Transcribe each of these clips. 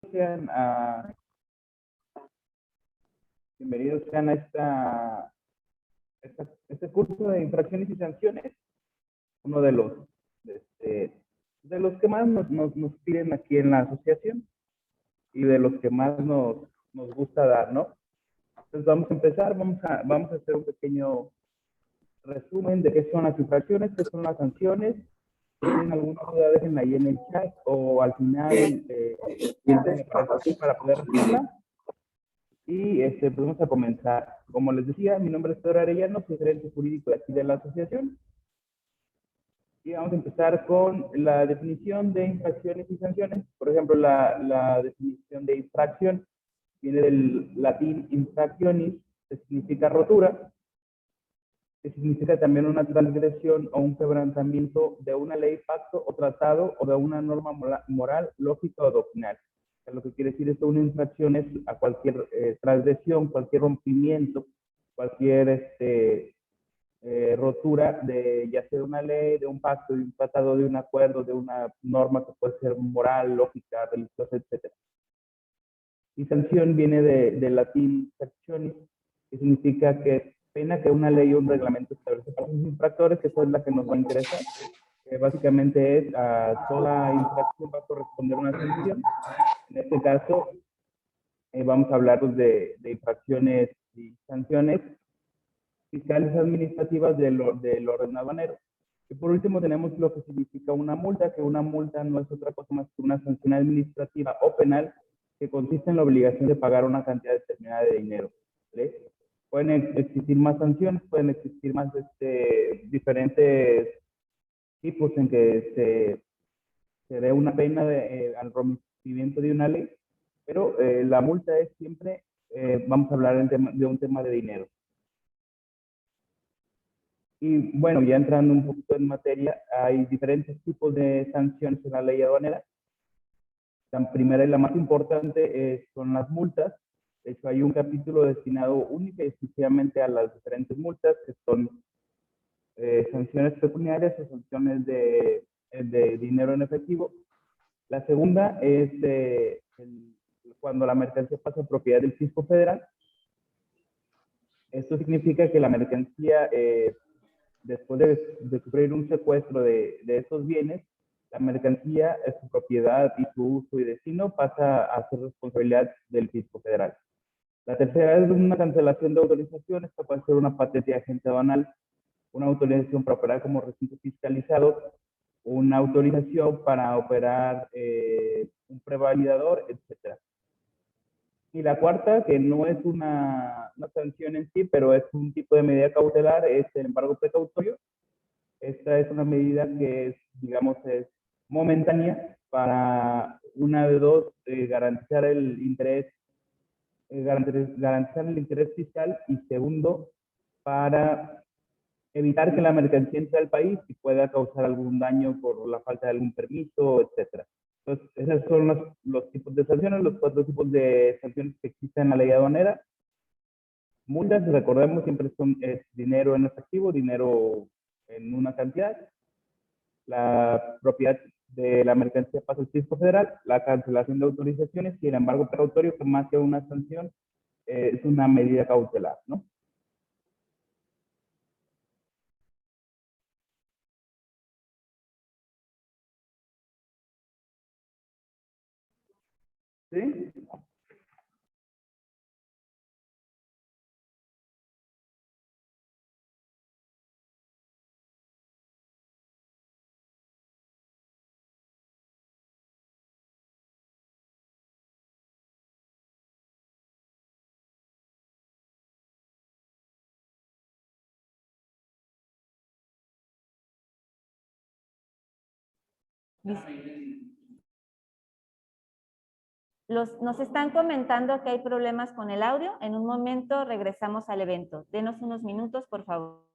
Sean a, bienvenidos sean a este curso de infracciones y sanciones, uno de los que más nos piden aquí en la asociación y de los que más nos gusta dar, ¿no? Entonces vamos a empezar, vamos a hacer un pequeño resumen de qué son las infracciones, qué son las sanciones. Si tienen alguna duda, déjenla ahí en el chat o al final para poder resolverla. Y pues vamos a comenzar. Como les decía, mi nombre es Pedro Arellano, soy gerente jurídico de aquí de la asociación. Y vamos a empezar con la definición de infracciones y sanciones. Por ejemplo, la definición de infracción viene del latín infractionis, que significa rotura, que significa también una transgresión o un quebrantamiento de una ley, pacto o tratado o de una norma moral, lógica o doctrinal. Lo que quiere decir es que una infracción es a cualquier transgresión, cualquier rompimiento, cualquier rotura de ya sea de una ley, de un pacto, de un tratado, de un acuerdo, de una norma que puede ser moral, lógica, religiosa, etc. Y sanción viene del latín sanctionis, que significa que es pena que una ley o un reglamento establece para los infractores, que eso es la que nos va a interesar. Básicamente es a toda infracción va a corresponder una sanción. En este caso, vamos a hablar pues, de infracciones y sanciones fiscales administrativas del orden aduanero. Y por último tenemos lo que significa una multa, que una multa no es otra cosa más que una sanción administrativa o penal que consiste en la obligación de pagar una cantidad determinada de dinero. ¿Sí? Pueden existir más sanciones, pueden existir más diferentes tipos en que se dé una pena al rompimiento de una ley, pero la multa es siempre, vamos a hablar de un tema de dinero. Y bueno, ya entrando un poquito en materia, hay diferentes tipos de sanciones en la ley aduanera. La primera y la más importante son las multas. De hecho, hay un capítulo destinado única y exclusivamente a las diferentes multas, que son sanciones pecuniarias o sanciones de dinero en efectivo. La segunda es cuando la mercancía pasa a propiedad del fisco federal. Esto significa que la mercancía después de sufrir un secuestro de estos bienes, la mercancía, su propiedad y su uso y destino pasa a ser responsabilidad del fisco federal. La tercera es una cancelación de autorización. Esta puede ser una patente de agente aduanal, una autorización para operar como recinto fiscalizado, una autorización para operar un prevalidador, etc. Y la cuarta, que no es una sanción en sí, pero es un tipo de medida cautelar, es el embargo precautorio. Esta es una medida que es, digamos, es momentánea para una de dos, garantizar el interés, garantizar el interés fiscal y segundo, para evitar que la mercancía entre al país y pueda causar algún daño por la falta de algún permiso, etcétera. Entonces, esos son los tipos de sanciones, los cuatro tipos de sanciones que existen en la ley aduanera. Multas, recordemos, siempre es dinero en efectivo, dinero en una cantidad. La propiedad de la mercancía pasa al fisco federal, la cancelación de autorizaciones y el embargo precautorio, que más que una sanción, es una medida cautelar, ¿no? ¿Sí? Nos están comentando que hay problemas con el audio. En un momento regresamos al evento. Denos unos minutos, por favor.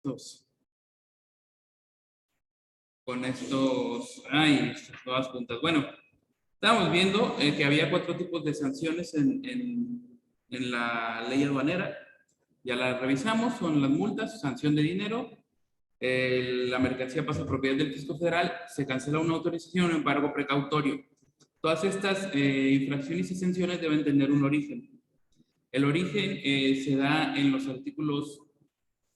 estas nuevas puntas. Bueno, estábamos viendo que había 4 tipos de sanciones en la ley aduanera. Ya la revisamos, son las multas, sanción de dinero, la mercancía pasa a propiedad del fisco federal, se cancela una autorización o embargo precautorio. Todas estas infracciones y sanciones deben tener un origen. El origen se da en los artículos,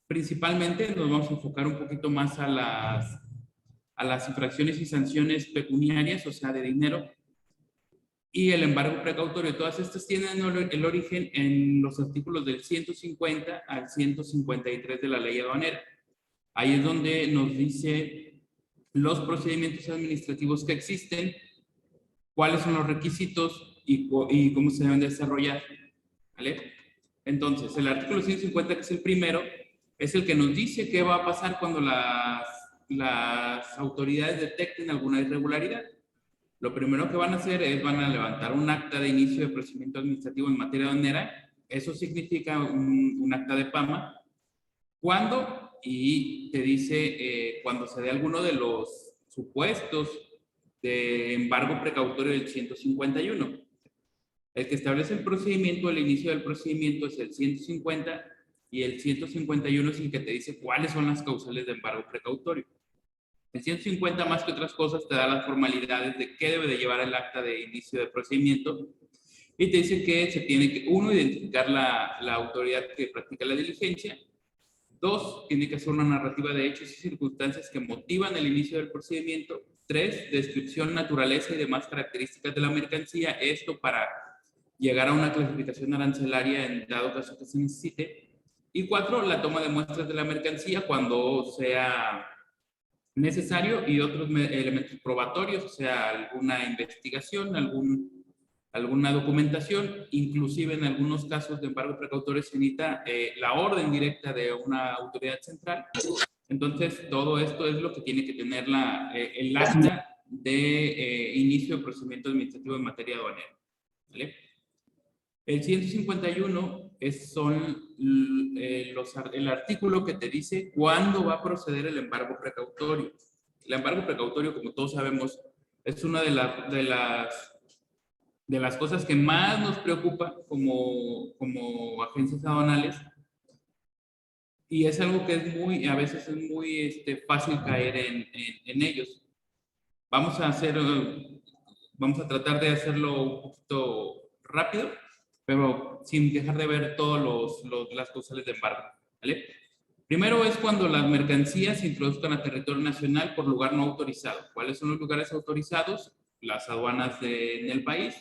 principalmente nos vamos a enfocar un poquito más a las infracciones y sanciones pecuniarias, o sea, de dinero, y el embargo precautorio. Todas estas tienen el origen en los artículos del 150 al 153 de la ley aduanera. Ahí es donde nos dice los procedimientos administrativos que existen, cuáles son los requisitos y cómo se deben desarrollar. ¿Vale? Entonces, el artículo 150, que es el primero, es el que nos dice qué va a pasar cuando las autoridades detecten alguna irregularidad. Lo primero que van a hacer es van a levantar un acta de inicio de procedimiento administrativo en materia aduanera. Eso significa un acta de PAMA. ¿Cuándo? Y te dice cuando se dé alguno de los supuestos de embargo precautorio del 151. El que establece el procedimiento, el inicio del procedimiento es el 150 y el 151 es el que te dice cuáles son las causales de embargo precautorio. El 150, más que otras cosas, te da las formalidades de qué debe de llevar el acta de inicio de procedimiento y te dice que se tiene que, 1, identificar la autoridad que practica la diligencia. 2, tiene que hacer una narrativa de hechos y circunstancias que motivan el inicio del procedimiento. 3, descripción, naturaleza y demás características de la mercancía. Esto para llegar a una clasificación arancelaria en dado caso que se necesite. Y 4, la toma de muestras de la mercancía cuando sea necesario y otros elementos probatorios, o sea, alguna investigación, alguna documentación, inclusive en algunos casos de embargo precautorio se necesita la orden directa de una autoridad central. Entonces, todo esto es lo que tiene que tener el acta de inicio de procedimiento administrativo en materia aduanera. ¿Vale? El 151 el artículo que te dice cuándo va a proceder el embargo precautorio. El embargo precautorio, como todos sabemos, es una de las cosas que más nos preocupa como agencias aduanales, y es algo que a veces es muy fácil caer en ellos. Vamos a tratar de hacerlo un poquito rápido, pero sin dejar de ver todas las causales de embargo. ¿Vale? Primero es cuando las mercancías se introduzcan a territorio nacional por lugar no autorizado. ¿Cuáles son los lugares autorizados? Las aduanas en el país.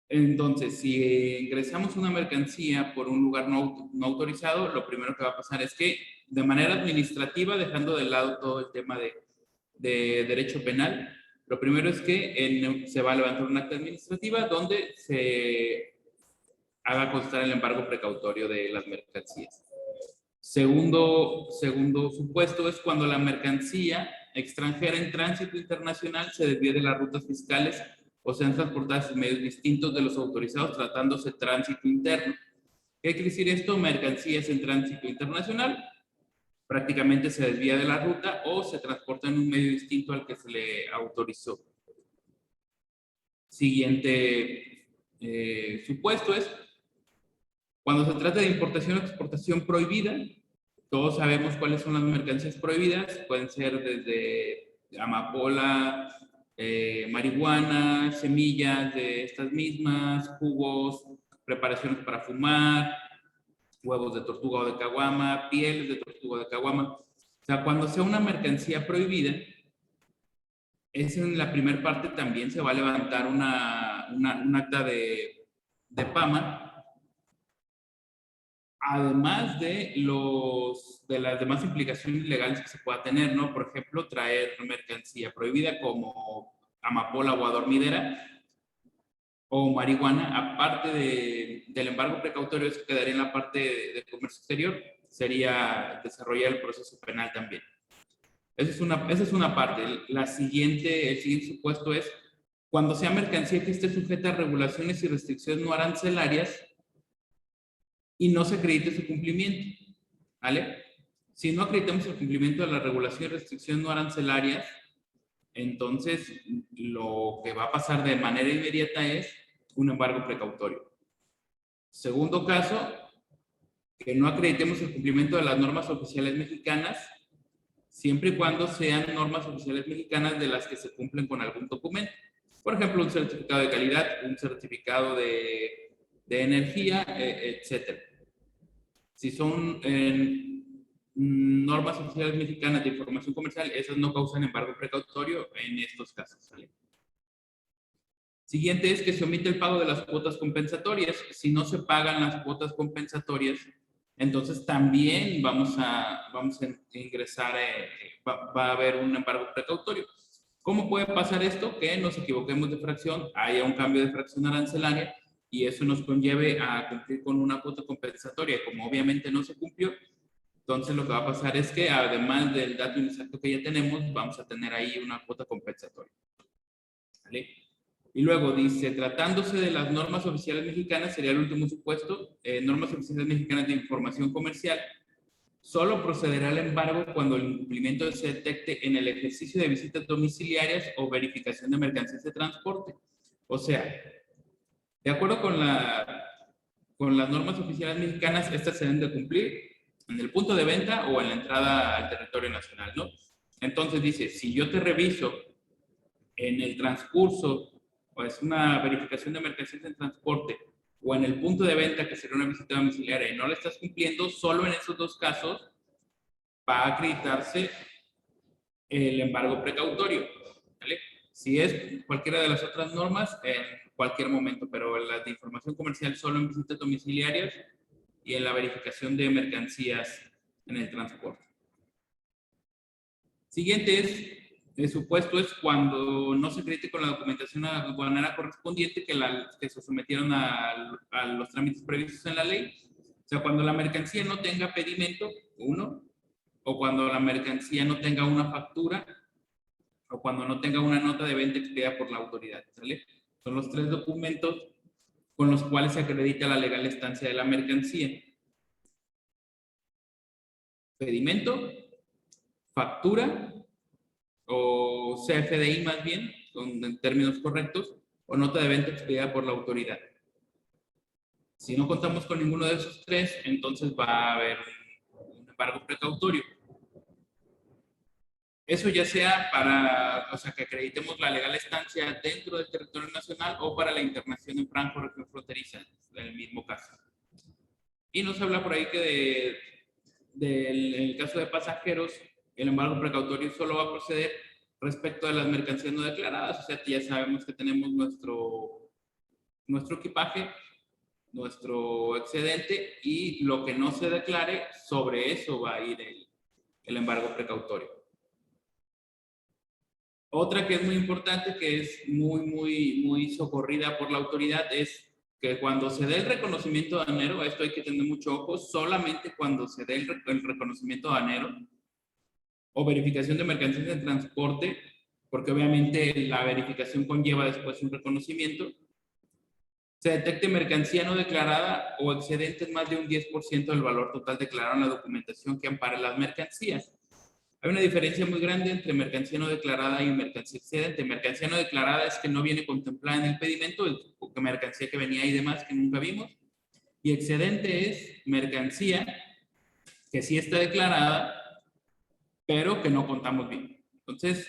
Entonces, si ingresamos una mercancía por un lugar no autorizado, lo primero que va a pasar es que de manera administrativa, dejando de lado todo el tema de derecho penal, lo primero es que se va a levantar una acta administrativa donde se haga constar el embargo precautorio de las mercancías. Segundo supuesto es cuando la mercancía extranjera en tránsito internacional se desvíe de las rutas fiscales o sean transportadas en medios distintos de los autorizados, tratándose de tránsito interno. ¿Qué quiere decir esto? Mercancías en tránsito internacional prácticamente se desvía de la ruta o se transporta en un medio distinto al que se le autorizó. Siguiente supuesto es cuando se trata de importación o exportación prohibida. Todos sabemos cuáles son las mercancías prohibidas. Pueden ser desde amapola, marihuana, semillas de estas mismas, jugos, preparaciones para fumar, huevos de tortuga o de caguama, pieles de tortuga o de caguama. O sea, cuando sea una mercancía prohibida, en la primera parte también se va a levantar un acta de PAMA, además de las demás implicaciones legales que se pueda tener, ¿no? Por ejemplo, traer mercancía prohibida como amapola o adormidera o marihuana, aparte del embargo precautorio, eso quedaría en la parte de comercio exterior, sería desarrollar el proceso penal también. Esa es una parte. El siguiente supuesto es cuando sea mercancía que esté sujeta a regulaciones y restricciones no arancelarias y no se acredite su cumplimiento. ¿Vale? Si no acreditamos el cumplimiento de la regulación y restricción no arancelarias, entonces lo que va a pasar de manera inmediata es un embargo precautorio. Segundo caso, que no acreditemos el cumplimiento de las normas oficiales mexicanas, siempre y cuando sean normas oficiales mexicanas de las que se cumplen con algún documento. Por ejemplo, un certificado de calidad, un certificado de energía, etc. Si son normas oficiales mexicanas de información comercial, esas no causan embargo precautorio en estos casos, ¿vale? Siguiente es que se omite el pago de las cuotas compensatorias. Si no se pagan las cuotas compensatorias, entonces también vamos a ingresar, va a haber un embargo precautorio. ¿Cómo puede pasar esto? Que nos equivoquemos de fracción, haya un cambio de fracción arancelaria y eso nos conlleve a cumplir con una cuota compensatoria. Como obviamente no se cumplió, entonces lo que va a pasar es que además del dato inexacto que ya tenemos, vamos a tener ahí una cuota compensatoria. ¿Vale? Y luego dice, tratándose de las normas oficiales mexicanas, sería el último supuesto, normas oficiales mexicanas de información comercial, solo procederá el embargo cuando el incumplimiento se detecte en el ejercicio de visitas domiciliarias o verificación de mercancías de transporte. O sea, de acuerdo con las normas oficiales mexicanas, estas se deben de cumplir en el punto de venta o en la entrada al territorio nacional, ¿no? Entonces dice, si yo te reviso en el transcurso, o es una verificación de mercancías en transporte, o en el punto de venta, que sería una visita domiciliaria, y no la estás cumpliendo, solo en esos dos casos va a acreditarse el embargo precautorio, ¿vale? Si es cualquiera de las otras normas, en cualquier momento, pero las de información comercial solo en visitas domiciliarias y en la verificación de mercancías en el transporte. Siguiente es, el supuesto es cuando no se acredite con la documentación aduanera correspondiente que se sometieron a los trámites previstos en la ley. O sea, cuando la mercancía no tenga pedimento, uno, o cuando la mercancía no tenga una factura, o cuando no tenga una nota de venta expedida por la autoridad, ¿sale? Son los tres documentos con los cuales se acredita la legal estancia de la mercancía. Pedimento, factura, o CFDI más bien, en términos correctos, o nota de venta expedida por la autoridad. Si no contamos con ninguno de esos tres, entonces va a haber un embargo precautorio. Eso ya sea para, o sea, que acreditemos la legal estancia dentro del territorio nacional o para la internación en franco región fronteriza, en el mismo caso. Y nos habla por ahí que en el caso de pasajeros, el embargo precautorio solo va a proceder respecto de las mercancías no declaradas. O sea, ya sabemos que tenemos nuestro equipaje, nuestro excedente, y lo que no se declare, sobre eso va a ir el embargo precautorio. Otra que es muy importante, que es muy socorrida por la autoridad, es que cuando se dé el reconocimiento aduanero, esto hay que tener mucho ojo, solamente cuando se dé el reconocimiento aduanero o verificación de mercancías en transporte, porque obviamente la verificación conlleva después un reconocimiento, se detecte mercancía no declarada o excedentes más de un 10% del valor total declarado en la documentación que ampare las mercancías. Hay una diferencia muy grande entre mercancía no declarada y mercancía excedente. Mercancía no declarada es que no viene contemplada en el pedimento, o que mercancía que venía y demás que nunca vimos. Y excedente es mercancía que sí está declarada, pero que no contamos bien. Entonces,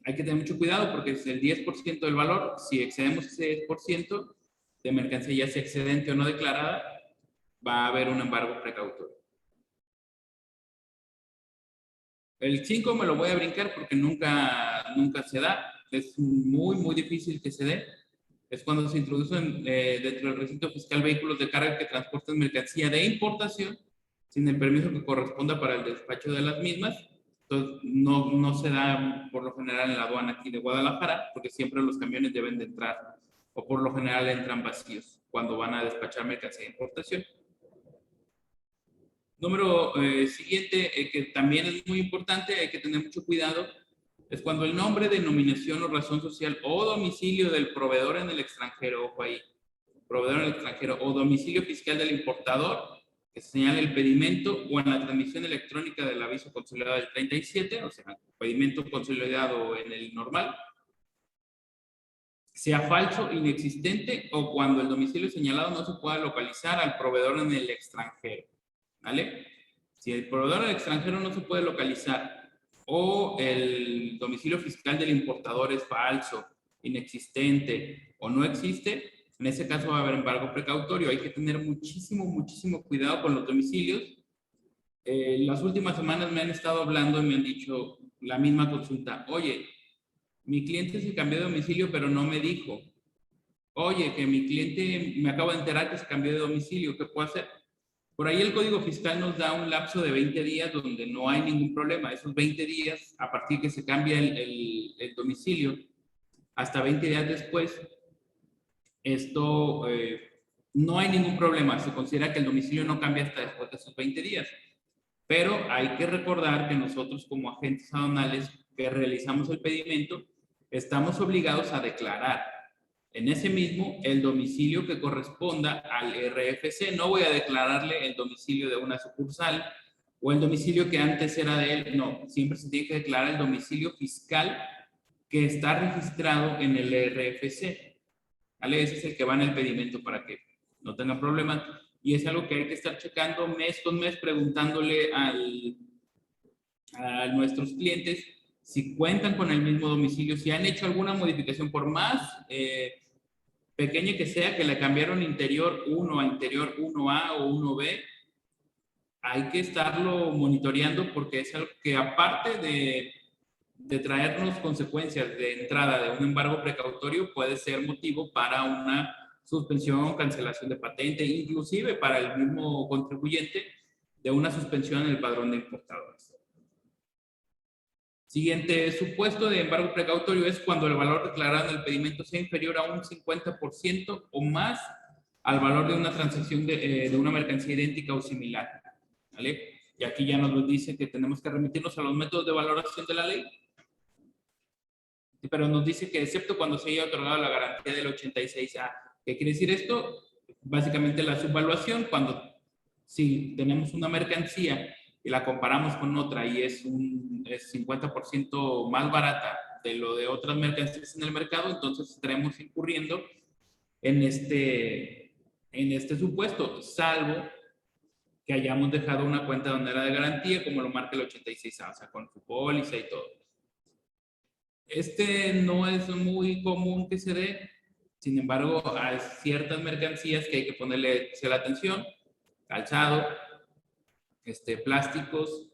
hay que tener mucho cuidado porque es el 10% del valor. Si excedemos ese 10% de mercancía, ya sea excedente o no declarada, va a haber un embargo precautorio. El 5 me lo voy a brincar porque nunca se da. Es muy difícil que se dé. Es cuando se introducen dentro del recinto fiscal vehículos de carga que transporten mercancía de importación sin el permiso que corresponda para el despacho de las mismas. Entonces, no se da por lo general en la aduana aquí de Guadalajara, porque siempre los camiones deben de entrar, o por lo general entran vacíos cuando van a despachar mercancía de importación. Número siguiente, que también es muy importante, hay que tener mucho cuidado, es cuando el nombre, denominación o razón social o domicilio del proveedor en el extranjero, ojo ahí, proveedor en el extranjero, o domicilio fiscal del importador que se señale el pedimento o en la transmisión electrónica del aviso consolidado del 37, o sea, pedimento consolidado en el normal, sea falso, inexistente o cuando el domicilio señalado no se pueda localizar al proveedor en el extranjero, ¿vale? Si el proveedor en el extranjero no se puede localizar o el domicilio fiscal del importador es falso, inexistente o no existe, en ese caso va a haber embargo precautorio. Hay que tener muchísimo cuidado con los domicilios. Las últimas semanas me han estado hablando y me han dicho la misma consulta. Oye, mi cliente se cambió de domicilio, pero no me dijo. Oye, que mi cliente me acabo de enterar que se cambió de domicilio. ¿Qué puedo hacer? Por ahí el Código Fiscal nos da un lapso de 20 días donde no hay ningún problema. Esos 20 días, a partir que se cambia el domicilio, hasta 20 días después, esto no hay ningún problema. Se considera que el domicilio no cambia hasta después de esos 20 días. Pero hay que recordar que nosotros como agentes aduanales que realizamos el pedimento, estamos obligados a declarar en ese mismo el domicilio que corresponda al RFC. No voy a declararle el domicilio de una sucursal o el domicilio que antes era de él. No, siempre se tiene que declarar el domicilio fiscal que está registrado en el RFC. ¿Vale? Ese es el que va en el pedimento para que no tenga problemas. Y es algo que hay que estar checando mes con mes, preguntándole a nuestros clientes si cuentan con el mismo domicilio, si han hecho alguna modificación, por más pequeña que sea, que le cambiaron interior 1 a interior 1A o 1B, hay que estarlo monitoreando porque es algo que aparte de traernos consecuencias de entrada de un embargo precautorio, puede ser motivo para una suspensión, cancelación de patente, inclusive para el mismo contribuyente de una suspensión en el padrón de importadores. Siguiente supuesto de embargo precautorio es cuando el valor declarado en el pedimento sea inferior a un 50% o más al valor de una transacción de una mercancía idéntica o similar. ¿Vale? Y aquí ya nos dice que tenemos que remitirnos a los métodos de valoración de la ley. Pero nos dice que excepto cuando se haya otorgado la garantía del 86A. ¿Qué quiere decir esto? Básicamente la subvaluación, cuando si tenemos una mercancía y la comparamos con otra y es 50% más barata de lo de otras mercancías en el mercado, entonces estaremos incurriendo en este supuesto, salvo que hayamos dejado una cuenta donde era de garantía, como lo marca el 86A, o sea, con su póliza y todo. No es muy común que se dé, sin embargo, hay ciertas mercancías que hay que ponerle especial atención: calzado, plásticos,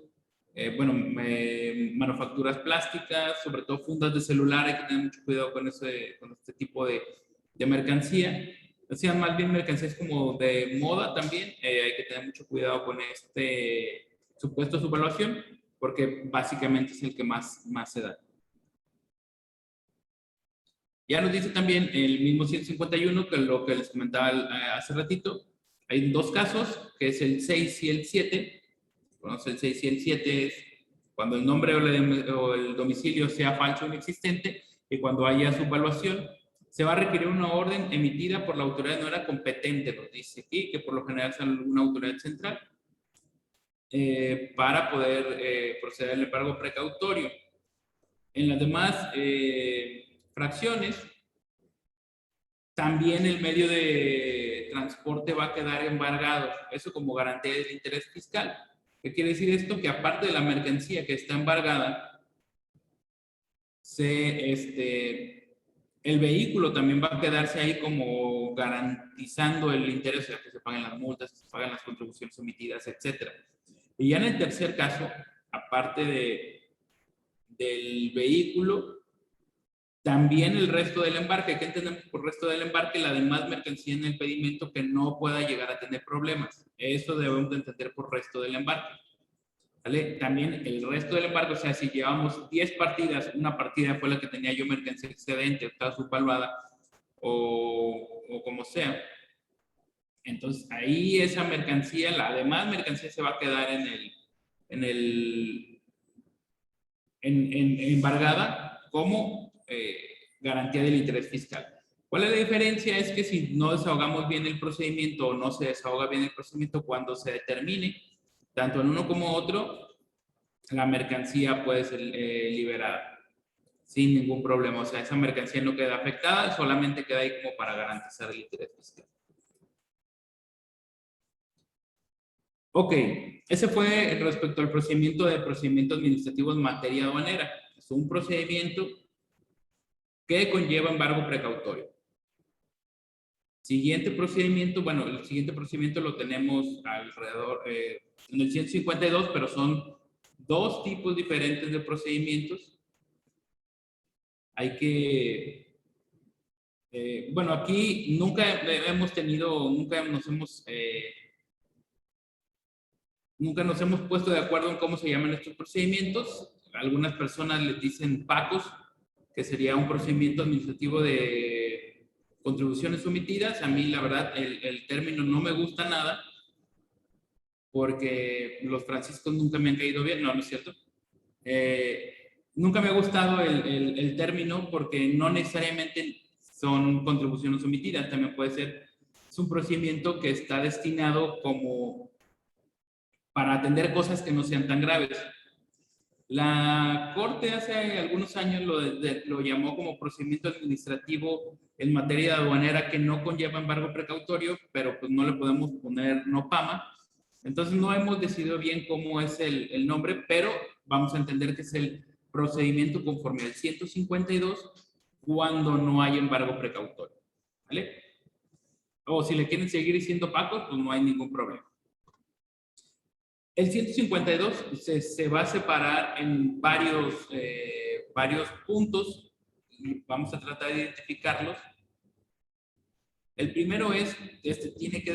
manufacturas plásticas, sobre todo fundas de celular. Hay que tener mucho cuidado con este tipo de mercancía. O sea, más bien mercancías como de moda también, hay que tener mucho cuidado con este supuesto de subvaluación, porque básicamente es el que más se da. Ya nos dice también el mismo 151, que lo que les comentaba hace ratito. Hay dos casos, que es el 6 y el 7. Bueno, el 6 y el 7 es cuando el nombre o el domicilio sea falso o inexistente, y cuando haya subvaluación, se va a requerir una orden emitida por la autoridad no era competente, nos dice aquí, que por lo general es alguna autoridad central, para poder proceder al embargo precautorio. En las demás fracciones, también el medio de transporte va a quedar embargado, eso como garantía del interés fiscal. ¿Qué quiere decir esto? Que aparte de la mercancía que está embargada, el vehículo también va a quedarse ahí como garantizando el interés, o sea, que se paguen las multas, que se paguen las contribuciones omitidas, etc. Y ya en el tercer caso, aparte del vehículo, también el resto del embarque. ¿Qué entendemos por resto del embarque? La demás mercancía en el pedimento que no pueda llegar a tener problemas. Eso debemos de entender por resto del embarque. ¿Vale? También el resto del embarque, o sea, si llevamos 10 partidas, una partida fue la que tenía yo mercancía excedente, estaba subvaluada, o como sea. Entonces, ahí esa mercancía, la demás mercancía se va a quedar embargada como garantía del interés fiscal. ¿Cuál es la diferencia? Es que si no desahogamos bien el procedimiento o no se desahoga bien el procedimiento, cuando se determine, tanto en uno como otro, la mercancía puede ser liberada sin ningún problema. O sea, esa mercancía no queda afectada, solamente queda ahí como para garantizar el interés fiscal. Ok, ese fue respecto al procedimiento administrativo en materia aduanera. Es un procedimiento que conlleva embargo precautorio. Siguiente procedimiento, bueno, el siguiente procedimiento lo tenemos alrededor, en el 152, pero son dos tipos diferentes de procedimientos. Hay que, bueno, aquí nunca hemos tenido, nunca nos hemos puesto de acuerdo en cómo se llaman estos procedimientos. Algunas personas les dicen PACOS, que sería un procedimiento administrativo de contribuciones omitidas. A mí, la verdad, el término no me gusta nada, porque los franciscos nunca me han caído bien. No, no es cierto. Nunca me ha gustado el término, porque no necesariamente son contribuciones omitidas. También puede ser, es un procedimiento que está destinado como para atender cosas que no sean tan graves. La Corte hace algunos años lo llamó como procedimiento administrativo en materia aduanera que no conlleva embargo precautorio, pero pues no le podemos poner no PAMA. Entonces no hemos decidido bien cómo es el nombre, pero vamos a entender que es el procedimiento conforme al 152 cuando no hay embargo precautorio. ¿Vale? O si le quieren seguir diciendo PACOS, pues no hay ningún problema. El 152 se va a separar en varios puntos y vamos a tratar de identificarlos. El primero es, tiene que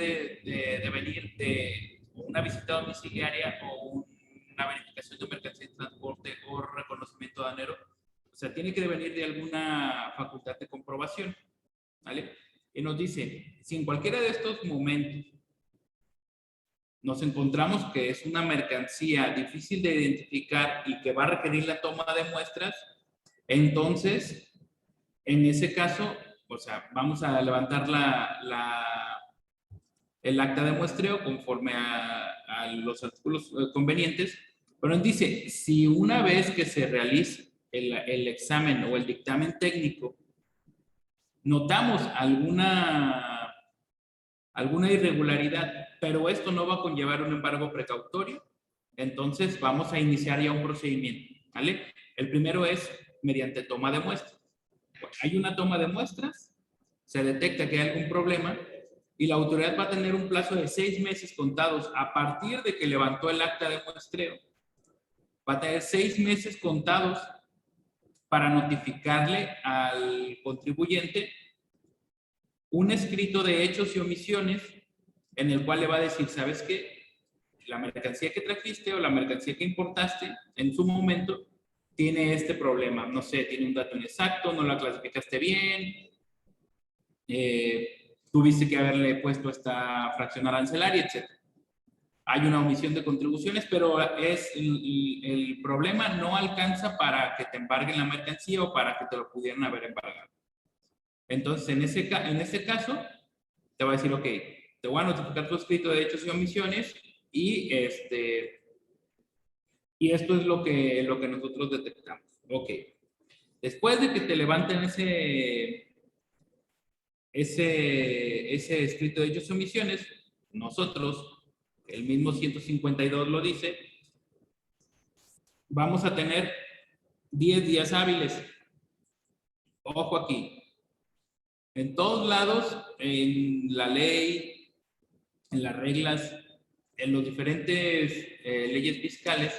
venir de una visita domiciliaria o una verificación de mercancía de transporte o reconocimiento aduanero. O sea, tiene que venir de alguna facultad de comprobación, ¿vale? Y nos dice, si en cualquiera de estos momentos nos encontramos que es una mercancía difícil de identificar y que va a requerir la toma de muestras, entonces, en ese caso, o sea, vamos a levantar el acta de muestreo conforme a los artículos convenientes, pero dice, si una vez que se realice el examen o el dictamen técnico, notamos alguna irregularidad, pero esto no va a conllevar un embargo precautorio, entonces vamos a iniciar ya un procedimiento, ¿vale? El primero es mediante toma de muestras. Hay una toma de muestras, se detecta que hay algún problema y la autoridad va a tener un plazo de 6 meses contados a partir de que levantó el acta de muestreo. Va a tener 6 meses contados para notificarle al contribuyente un escrito de hechos y omisiones en el cual le va a decir, ¿sabes qué? La mercancía que trajiste o la mercancía que importaste en su momento tiene este problema. No sé, tiene un dato inexacto, no la clasificaste bien, tuviste que haberle puesto esta fracción arancelaria, etc. Hay una omisión de contribuciones, pero el problema no alcanza para que te embarguen la mercancía o para que te lo pudieran haber embargado. Entonces, en ese caso, te va a decir, ok, te voy a notificar tu escrito de hechos y omisiones y esto es lo que nosotros detectamos. Ok. Después de que te levanten ese escrito de hechos y omisiones, nosotros, el mismo 152 lo dice, vamos a tener 10 días hábiles. Ojo aquí. En todos lados, en la ley, en las reglas, en los diferentes leyes fiscales,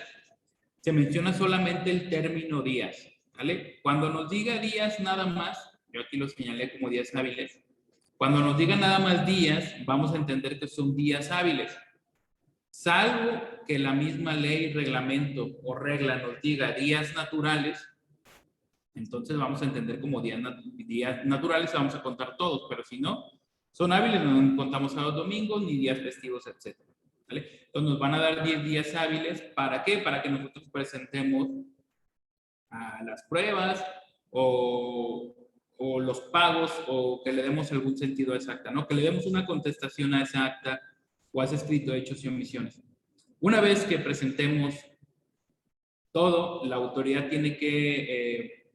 se menciona solamente el término días, ¿vale? Cuando nos diga días nada más, yo aquí lo señalé como días hábiles, cuando nos diga nada más días, vamos a entender que son días hábiles. Salvo que la misma ley, reglamento o regla nos diga días naturales, entonces vamos a entender como días naturales, vamos a contar todos, pero si no, son hábiles, no contamos a los domingos ni días festivos, etc. ¿Vale? Entonces nos van a dar 10 días hábiles. ¿Para qué? Para que nosotros presentemos a las pruebas o o los pagos, o que le demos algún sentido a esa acta, ¿no? Que le demos una contestación a esa acta o a ese escrito de hechos y omisiones. Una vez que presentemos todo, la autoridad tiene que,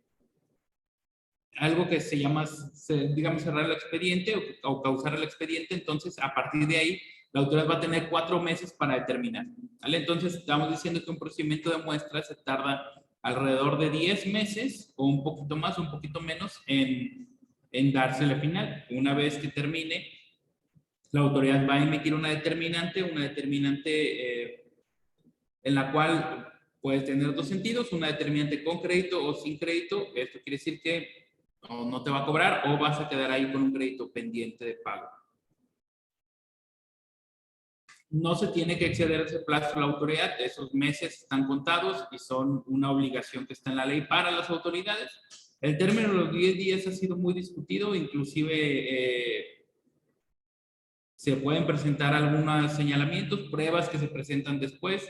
algo que se llama, digamos, cerrar el expediente o causar el expediente. Entonces, a partir de ahí, la autoridad va a tener 4 meses para determinar, ¿vale? Entonces, estamos diciendo que un procedimiento de muestra se tarda alrededor de 10 meses o un poquito más o un poquito menos en dársele final. Una vez que termine, la autoridad va a emitir una determinante en la cual puede tener dos sentidos, una determinante con crédito o sin crédito. Esto quiere decir que no te va a cobrar o vas a quedar ahí con un crédito pendiente de pago. No se tiene que exceder ese plazo de la autoridad, esos meses están contados y son una obligación que está en la ley para las autoridades. El término de los 10 días ha sido muy discutido, inclusive se pueden presentar algunos señalamientos, pruebas que se presentan después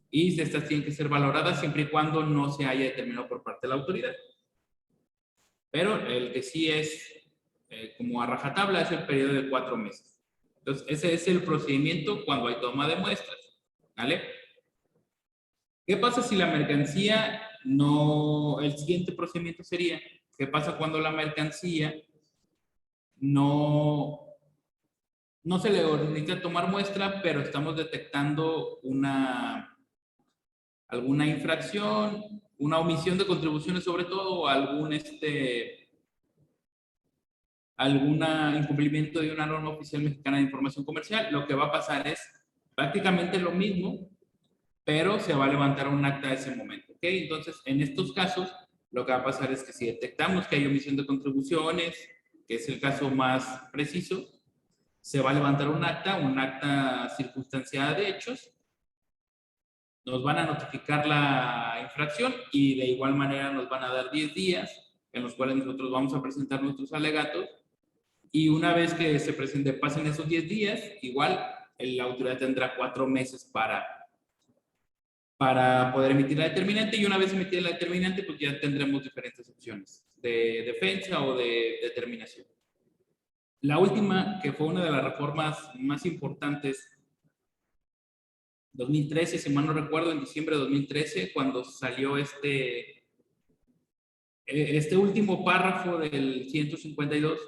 y estas tienen que ser valoradas siempre y cuando no se haya determinado por parte de la autoridad. Pero el que sí es como a rajatabla es el periodo de 4 meses. Entonces, ese es el procedimiento cuando hay toma de muestras, ¿vale? ¿Qué pasa si la mercancía no? El siguiente procedimiento sería, ¿qué pasa cuando la mercancía no se le necesita tomar muestra, pero estamos detectando alguna infracción, una omisión de contribuciones sobre todo, o algún incumplimiento de una norma oficial mexicana de información comercial? Lo que va a pasar es prácticamente lo mismo, pero se va a levantar un acta de ese momento, ¿ok? Entonces, en estos casos, lo que va a pasar es que si detectamos que hay omisión de contribuciones, que es el caso más preciso, se va a levantar un acta circunstanciada de hechos, nos van a notificar la infracción y de igual manera nos van a dar 10 días en los cuales nosotros vamos a presentar nuestros alegatos. Y una vez que pasen esos 10 días, igual la autoridad tendrá 4 meses para poder emitir la determinante, y una vez emitida la determinante, pues ya tendremos diferentes opciones de defensa o de determinación. La última, que fue una de las reformas más importantes, 2013, si mal no recuerdo, en diciembre de 2013, cuando salió este último párrafo del 152,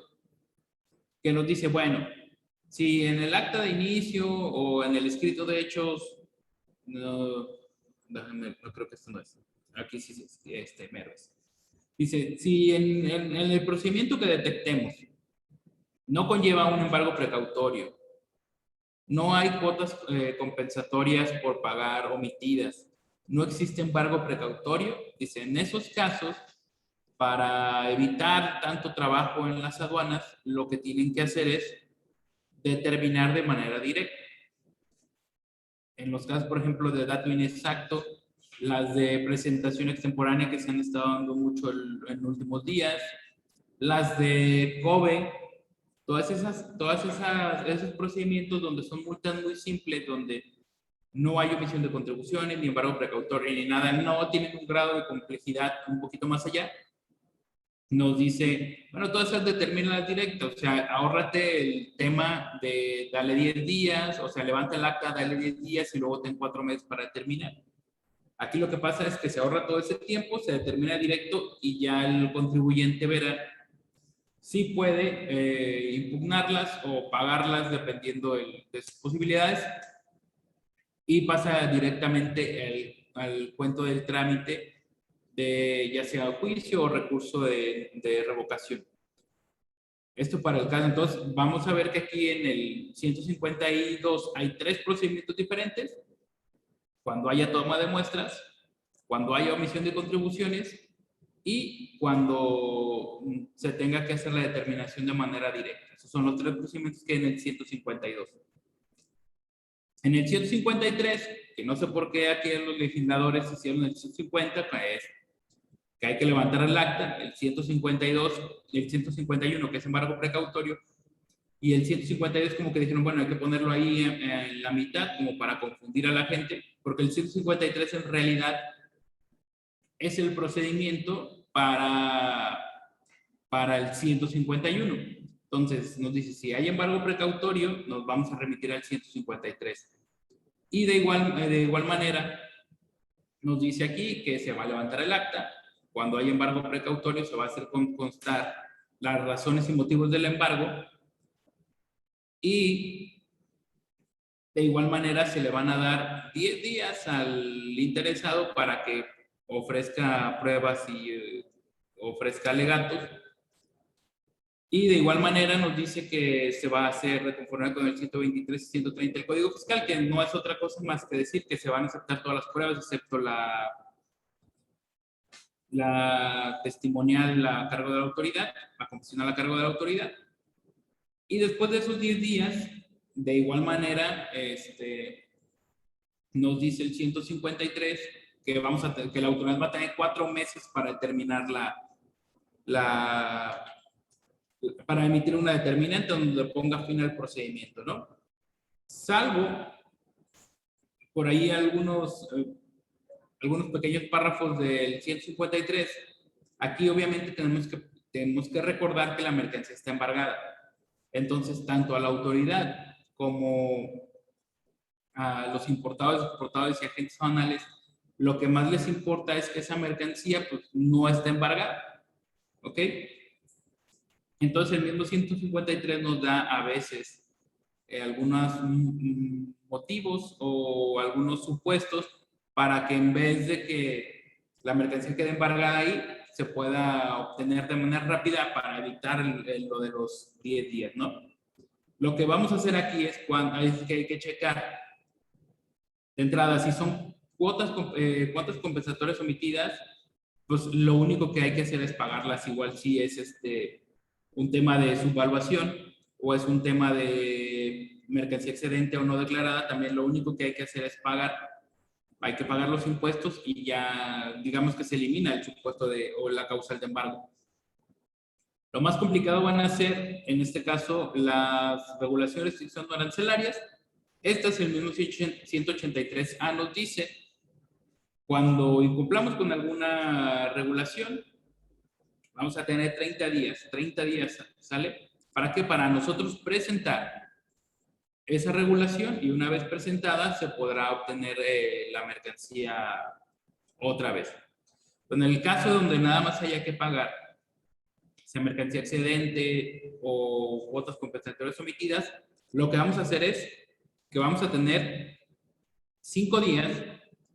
que nos dice, bueno, si en el acta de inicio o en el escrito de hechos, no creo que esto no es, aquí sí es, mero es. Dice, si en el procedimiento que detectemos no conlleva un embargo precautorio, no hay cuotas compensatorias por pagar omitidas, no existe embargo precautorio, dice, en esos casos, para evitar tanto trabajo en las aduanas, lo que tienen que hacer es determinar de manera directa. En los casos, por ejemplo, de dato inexacto, las de presentación extemporánea que se han estado dando mucho en los últimos días, las de COBE, esos procedimientos donde son multas muy simples, donde no hay omisión de contribuciones, ni embargo precautorio, ni nada, no tienen un grado de complejidad un poquito más allá. Nos dice, bueno, todas esas determinadas directas, o sea, ahórrate el tema de darle 10 días, o sea, levanta el acta, dale 10 días y luego ten 4 meses para determinar. Aquí lo que pasa es que se ahorra todo ese tiempo, se determina directo y ya el contribuyente verá si puede impugnarlas o pagarlas dependiendo de sus posibilidades, y pasa directamente al cuento del trámite de ya sea juicio o recurso de revocación. Esto para el caso. Entonces, vamos a ver que aquí en el 152 hay 3 procedimientos diferentes: cuando haya toma de muestras, cuando haya omisión de contribuciones y cuando se tenga que hacer la determinación de manera directa. Esos son los 3 procedimientos que hay en el 152. En el 153, que no sé por qué aquí los legisladores hicieron el 150, pues que hay que levantar el acta, el 152 y el 151, que es embargo precautorio, y el 152 como que dijeron, bueno, hay que ponerlo ahí en la mitad como para confundir a la gente, porque el 153 en realidad es el procedimiento para para el 151. Entonces, nos dice, si hay embargo precautorio, nos vamos a remitir al 153. Y de igual manera, nos dice aquí que se va a levantar el acta. Cuando hay embargo precautorio, se va a hacer constar las razones y motivos del embargo. Y de igual manera, se le van a dar 10 días al interesado para que ofrezca pruebas y ofrezca alegatos. Y de igual manera nos dice que se va a hacer de conformidad con el 123 y 130 del Código Fiscal, que no es otra cosa más que decir que se van a aceptar todas las pruebas, excepto la testimonial a cargo de la autoridad, la confesional a cargo de la autoridad. Y después de esos 10 días, de igual manera, nos dice el 153 que, que la autoridad va a tener 4 meses para determinar para emitir una determinante donde ponga fin al procedimiento, ¿no? Salvo por ahí algunos pequeños párrafos del 153. Aquí obviamente tenemos que recordar que la mercancía está embargada. Entonces, tanto a la autoridad como a los importadores, exportadores y agentes aduanales, lo que más les importa es que esa mercancía pues, no esté embargada. ¿Ok? Entonces, el mismo 153 nos da a veces algunos motivos o algunos supuestos para que en vez de que la mercancía quede embargada ahí, se pueda obtener de manera rápida para evitar lo de los 10 días, ¿no? Lo que vamos a hacer aquí es que hay que checar de entrada si son cuotas compensatorias omitidas, pues lo único que hay que hacer es pagarlas igual si es un tema de subvaluación o es un tema de mercancía excedente o no declarada, también lo único que hay que hacer es hay que pagar los impuestos y ya digamos que se elimina el supuesto o la causal de embargo. Lo más complicado van a ser, en este caso, las regulaciones de restricción no arancelarias. Este es el mismo 183A, nos dice, cuando incumplamos con alguna regulación, vamos a tener 30 días, ¿sale? ¿Para qué? Para nosotros presentar esa regulación y una vez presentada se podrá obtener la mercancía otra vez. En el caso donde nada más haya que pagar, sea mercancía excedente o cuotas compensatorias omitidas, lo que vamos a hacer es que vamos a tener 5 días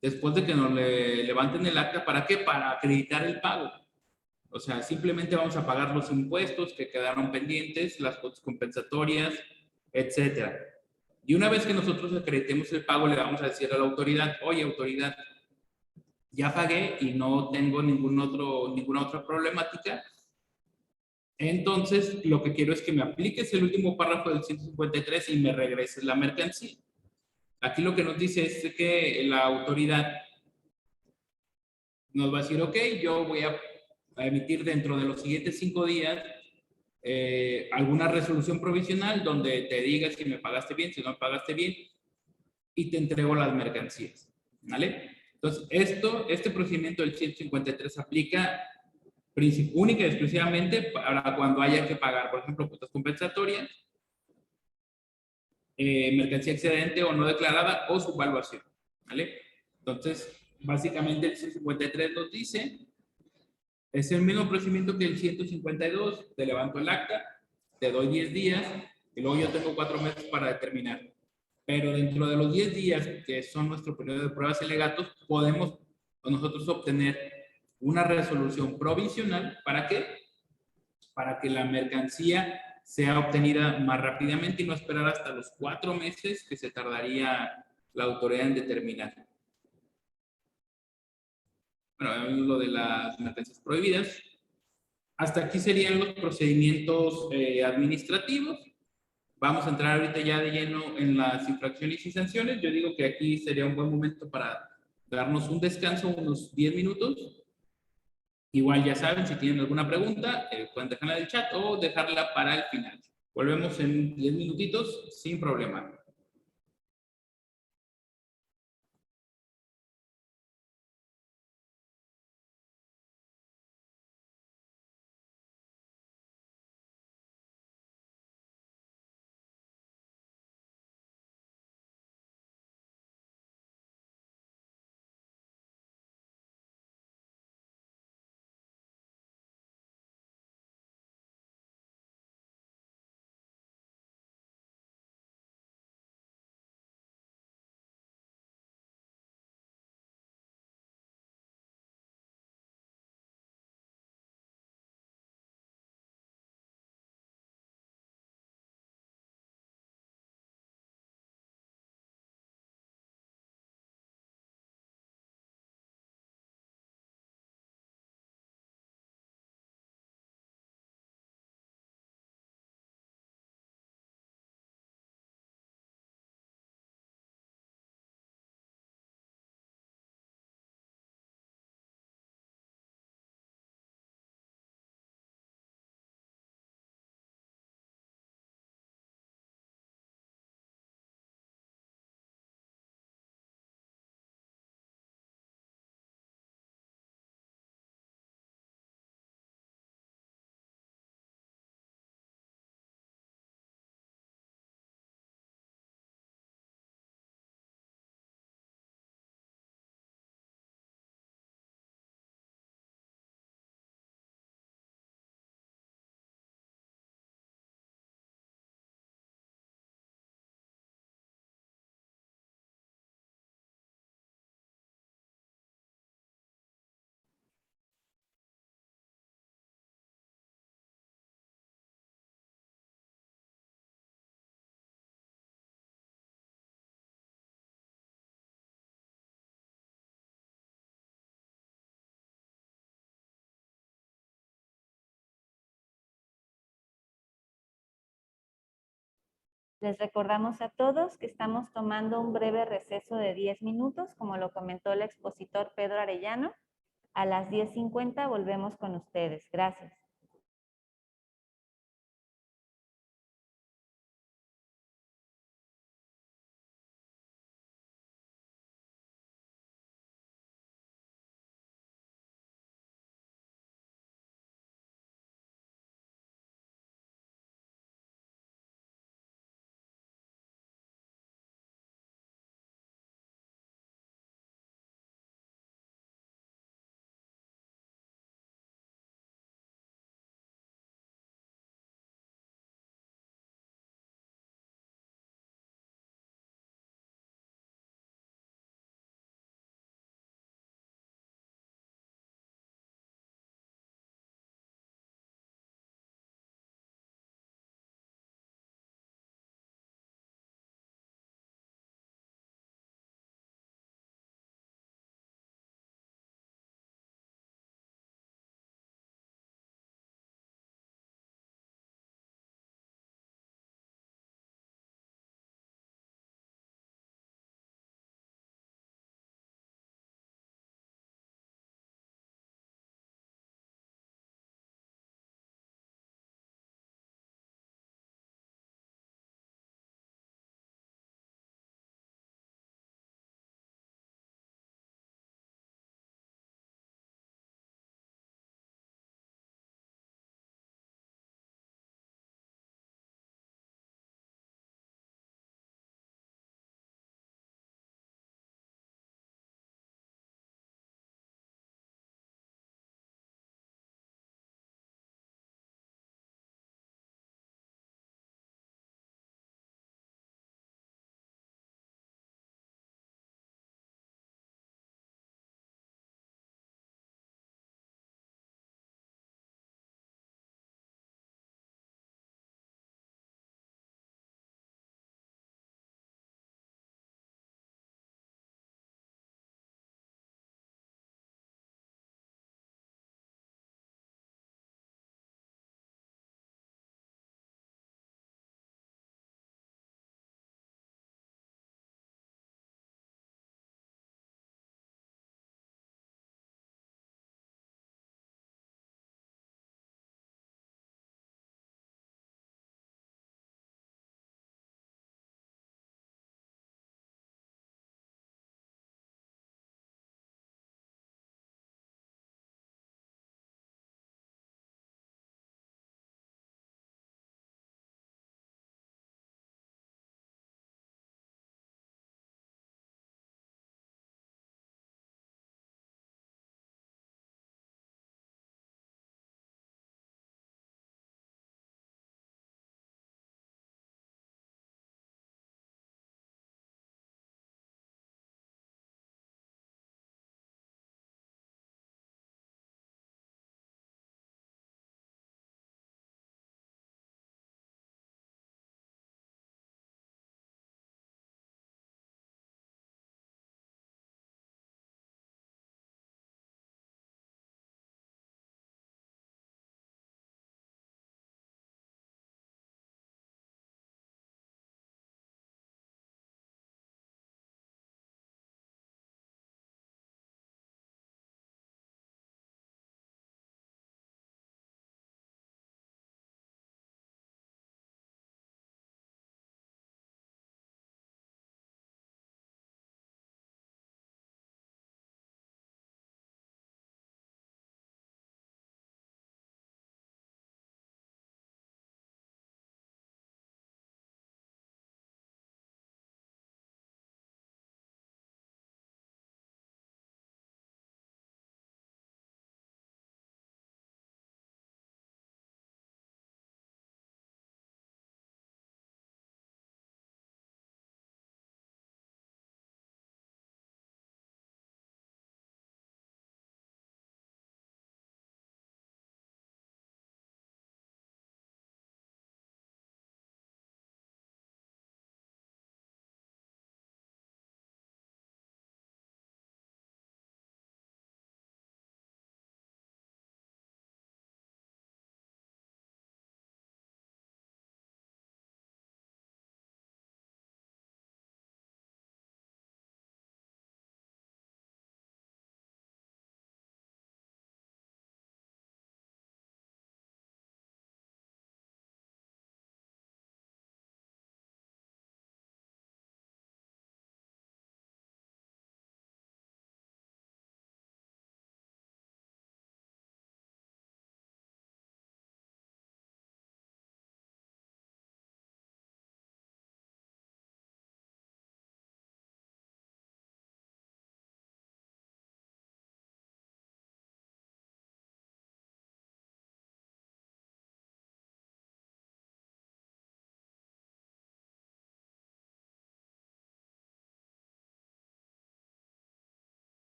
después de que nos levanten el acta. ¿Para qué? Para acreditar el pago. O sea, simplemente vamos a pagar los impuestos que quedaron pendientes, las cuotas compensatorias, etcétera. Y una vez que nosotros acreditemos el pago, le vamos a decir a la autoridad, oye, autoridad, ya pagué y no tengo ninguna otra problemática. Entonces, lo que quiero es que me apliques el último párrafo del 153 y me regreses la mercancía. Aquí lo que nos dice es que la autoridad nos va a decir, ok, yo voy a emitir dentro de los siguientes 5 días alguna resolución provisional donde te diga si me pagaste bien, si no me pagaste bien, y te entrego las mercancías, ¿vale? Entonces, este procedimiento del 153 aplica única y exclusivamente para cuando haya que pagar, por ejemplo, cuotas compensatorias, mercancía excedente o no declarada o subvaluación, ¿vale? Entonces, básicamente el 153 nos dice, es el mismo procedimiento que el 152, te levanto el acta, te doy 10 días y luego yo tengo 4 meses para determinar. Pero dentro de los 10 días, que son nuestro periodo de pruebas y alegatos, podemos nosotros obtener una resolución provisional. ¿Para qué? Para que la mercancía sea obtenida más rápidamente y no esperar hasta los 4 meses que se tardaría la autoridad en determinar. Bueno, lo de las mercancías prohibidas. Hasta aquí serían los procedimientos administrativos. Vamos a entrar ahorita ya de lleno en las infracciones y sanciones. Yo digo que aquí sería un buen momento para darnos un descanso, unos 10 minutos. Igual ya saben, si tienen alguna pregunta, pueden dejarla en el chat o dejarla para el final. Volvemos en 10 minutitos sin problema. Les recordamos a todos que estamos tomando un breve receso de 10 minutos, como lo comentó el expositor Pedro Arellano. A las 10:50 volvemos con ustedes. Gracias.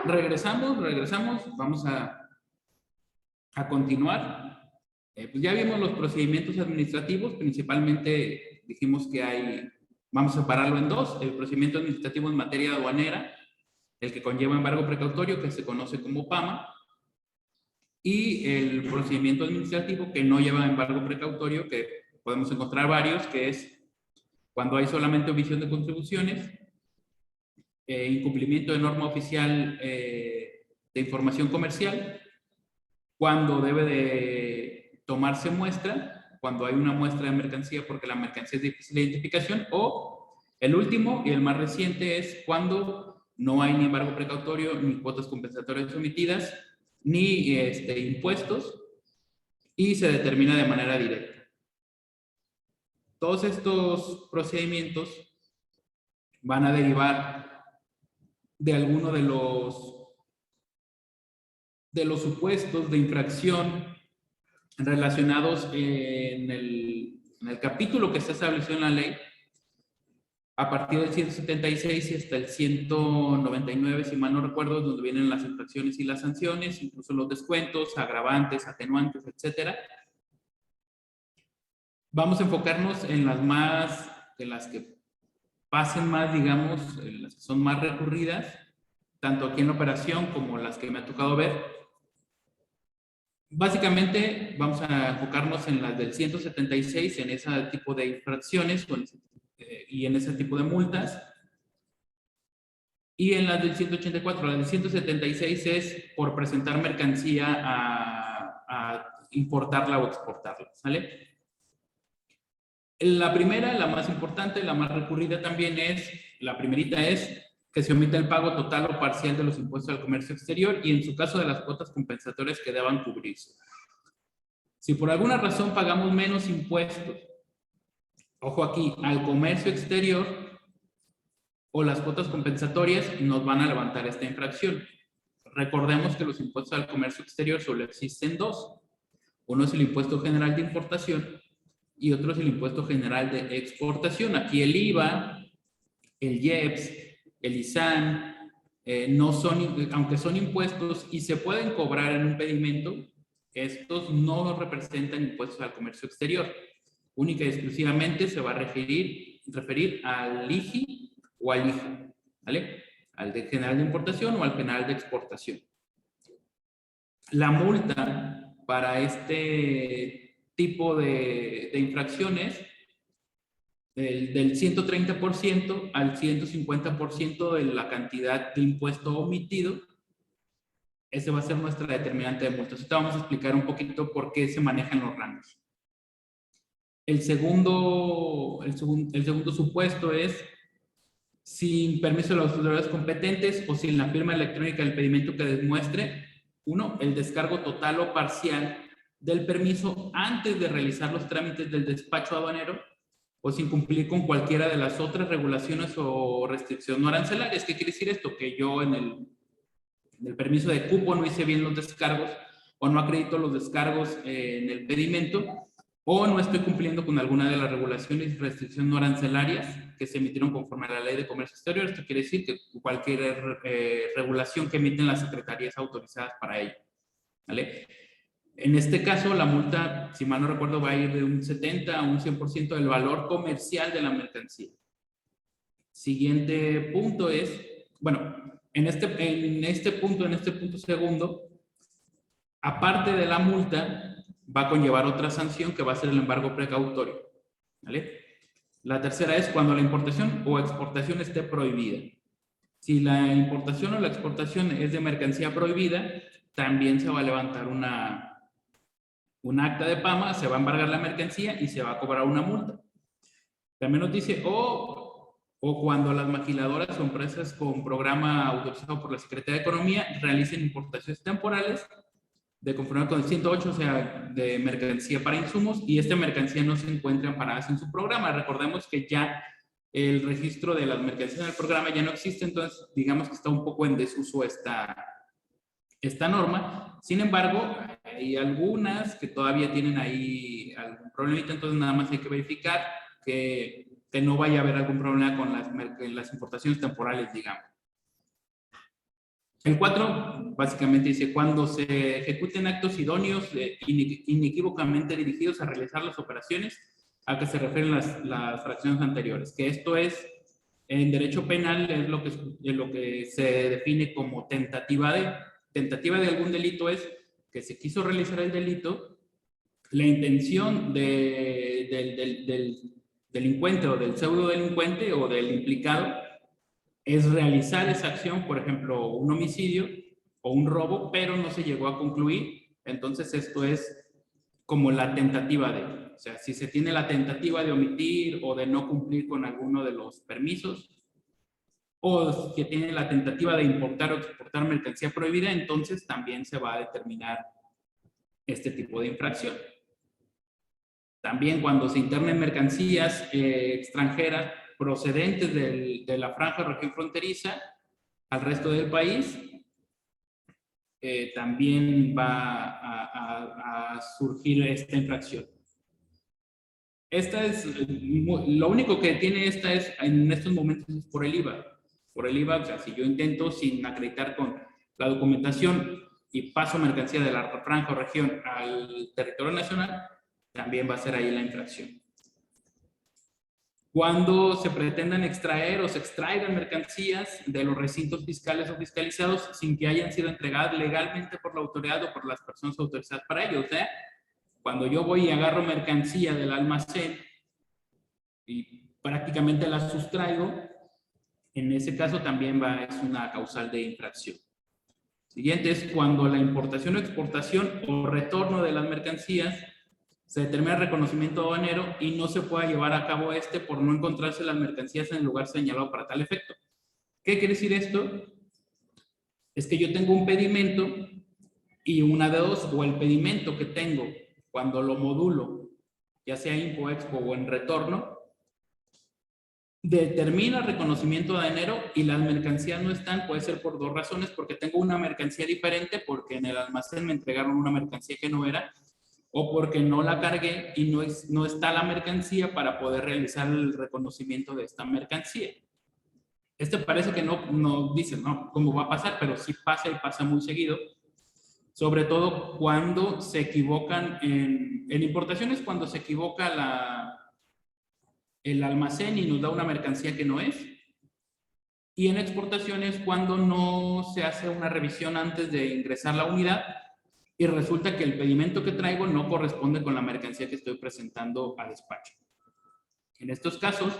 Regresamos. Vamos a continuar. Pues ya vimos los procedimientos administrativos. Principalmente dijimos que vamos a separarlo en dos. El procedimiento administrativo en materia aduanera, el que conlleva embargo precautorio, que se conoce como PAMA, y el procedimiento administrativo que no lleva embargo precautorio, que podemos encontrar varios, que es cuando hay solamente omisión de contribuciones, incumplimiento de norma oficial de información comercial, cuando debe de tomarse muestra, cuando hay una muestra de mercancía porque la mercancía es difícil de identificación, o el último y el más reciente es cuando no hay ni embargo precautorio, ni cuotas compensatorias omitidas, ni impuestos, y se determina de manera directa. Todos estos procedimientos van a derivar de alguno de los supuestos de infracción relacionados en el capítulo que se estableció en la ley, a partir del 176 y hasta el 199, si mal no recuerdo, donde vienen las infracciones y las sanciones, incluso los descuentos, agravantes, atenuantes, etcétera. Vamos a enfocarnos en las que pasen más, digamos, en las que son más recurridas, tanto aquí en la operación como las que me ha tocado ver. Básicamente, vamos a enfocarnos en las del 176, en ese tipo de infracciones y en ese tipo de multas. Y en las del 184, la del 176 es por presentar mercancía a importarla o exportarla, ¿sale? La primera, la más importante, la más recurrida también la primerita es que se omita el pago total o parcial de los impuestos al comercio exterior y en su caso de las cuotas compensatorias que deban cubrirse. Si por alguna razón pagamos menos impuestos, ojo aquí, al comercio exterior, o las cuotas compensatorias, nos van a levantar esta infracción. Recordemos que los impuestos al comercio exterior solo existen dos. Uno es el impuesto general de importación y otro es el impuesto general de exportación. Aquí el IVA, el IEPS, el ISAN, no son, aunque son impuestos y se pueden cobrar en un pedimento, estos no representan impuestos al comercio exterior. Única y exclusivamente se va a referir al IGI o al IJA, ¿vale? Al de general de importación o al general de exportación. La multa para este tipo de infracciones del 130% al 150% de la cantidad de impuesto omitido, ese va a ser nuestra determinante de multas. Ahorita vamos a explicar un poquito por qué se manejan los rangos. El segundo supuesto es sin permiso de las autoridades competentes o sin la firma electrónica del pedimento que demuestre, uno, el descargo total o parcial del permiso antes de realizar los trámites del despacho aduanero o sin cumplir con cualquiera de las otras regulaciones o restricciones no arancelarias. ¿Qué quiere decir esto? Que yo en el permiso de cupo no hice bien los descargos o no acredito los descargos en el pedimento, o no estoy cumpliendo con alguna de las regulaciones y restricciones no arancelarias que se emitieron conforme a la Ley de Comercio Exterior. Esto quiere decir que cualquier regulación que emiten las secretarías autorizadas para ello, ¿vale? En este caso, la multa, si mal no recuerdo, va a ir de un 70 a un 100% del valor comercial de la mercancía. Siguiente punto es, bueno, en este punto segundo, aparte de la multa, va a conllevar otra sanción que va a ser el embargo precautorio, ¿vale? La tercera es cuando la importación o exportación esté prohibida. Si la importación o la exportación es de mercancía prohibida, también se va a levantar un acta de PAMA, se va a embargar la mercancía y se va a cobrar una multa. También nos dice, o cuando las maquiladoras o empresas con programa autorizado por la Secretaría de Economía realicen importaciones temporales de conformidad con el 108, o sea, de mercancía para insumos, y esta mercancía no se encuentra amparadas en su programa. Recordemos que ya el registro de las mercancías en el programa ya no existe, entonces digamos que está un poco en desuso esta norma. Sin embargo, hay algunas que todavía tienen ahí algún problemita, entonces nada más hay que verificar que no vaya a haber algún problema con las importaciones temporales, digamos. El 4 básicamente dice, cuando se ejecuten actos idóneos inequívocamente dirigidos a realizar las operaciones a que se refieren las fracciones anteriores, que esto es, en derecho penal, es lo que se define como tentativa de algún delito es que se quiso realizar el delito, la intención del delincuente o del pseudo delincuente o del implicado es realizar esa acción, por ejemplo, un homicidio o un robo, pero no se llegó a concluir. Entonces, esto es como la tentativa de, o sea, si se tiene la tentativa de omitir o de no cumplir con alguno de los permisos, o si tiene la tentativa de importar o exportar mercancía prohibida, entonces también se va a determinar este tipo de infracción. También cuando se internen mercancías extranjeras procedentes de la franja o región fronteriza al resto del país, también va a surgir esta infracción. Esta es, lo único que tiene esta es, en estos momentos es por el IVA. Por el IVA, o sea, si yo intento sin acreditar con la documentación y paso mercancía de la franja o región al territorio nacional, también va a ser ahí la infracción. Cuando se pretendan extraer o se extraigan mercancías de los recintos fiscales o fiscalizados sin que hayan sido entregadas legalmente por la autoridad o por las personas autorizadas para ello. O sea, cuando yo voy y agarro mercancía del almacén y prácticamente la sustraigo, en ese caso también es una causal de infracción. Siguiente es cuando la importación o exportación o retorno de las mercancías se determina el reconocimiento aduanero y no se pueda llevar a cabo por no encontrarse las mercancías en el lugar señalado para tal efecto. ¿Qué quiere decir esto? Es que yo tengo un pedimento y una de dos, o el pedimento que tengo cuando lo modulo, ya sea Impo, Expo o en retorno, determina el reconocimiento aduanero y las mercancías no están, puede ser por dos razones, porque tengo una mercancía diferente, porque en el almacén me entregaron una mercancía que no era, o porque no la cargué y no está la mercancía para poder realizar el reconocimiento de esta mercancía. Parece que no dice, no, cómo va a pasar, pero sí pasa y pasa muy seguido. Sobre todo cuando se equivocan en importaciones, cuando se equivoca el almacén y nos da una mercancía que no es. Y en exportaciones cuando no se hace una revisión antes de ingresar la unidad y resulta que el pedimento que traigo no corresponde con la mercancía que estoy presentando a despacho. En estos casos,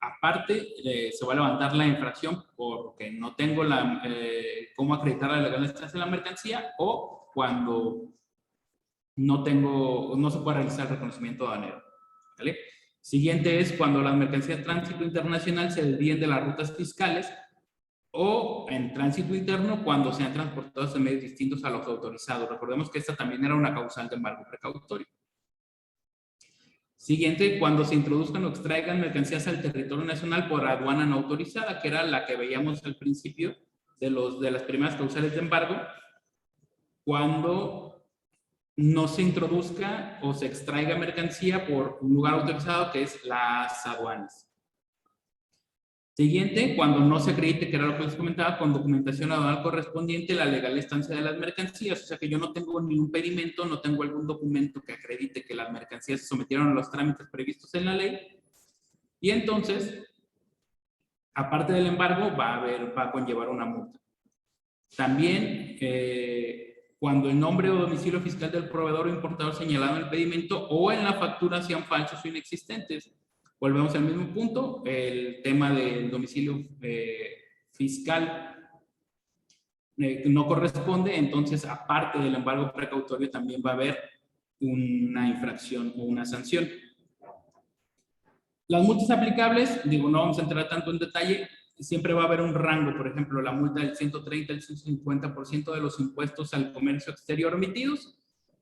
aparte, se va a levantar la infracción porque no tengo cómo acreditar la legalidad de la mercancía o cuando no se puede realizar el reconocimiento aduanero. ¿Vale? Siguiente es cuando las mercancías de tránsito internacional se desvíen de las rutas fiscales o en tránsito interno cuando sean transportados en medios distintos a los autorizados. Recordemos que esta también era una causal de embargo precautorio. Siguiente, cuando se introduzcan o extraigan mercancías al territorio nacional por aduana no autorizada, que era la que veíamos al principio de las primeras causales de embargo, cuando no se introduzca o se extraiga mercancía por un lugar autorizado que es las aduanas. Siguiente, cuando no se acredite, que era lo que les comentaba, con documentación aduanal correspondiente la legal estancia de las mercancías, o sea que yo no tengo ningún pedimento, no tengo algún documento que acredite que las mercancías se sometieron a los trámites previstos en la ley, y entonces, aparte del embargo, va a conllevar una multa. También, cuando el nombre o domicilio fiscal del proveedor o importador señalado en el pedimento o en la factura sean falsos o inexistentes. Volvemos al mismo punto, el tema del domicilio fiscal no corresponde, entonces aparte del embargo precautorio también va a haber una infracción o una sanción. Las multas aplicables, no vamos a entrar tanto en detalle, siempre va a haber un rango, por ejemplo, la multa del 130 al 150% de los impuestos al comercio exterior emitidos,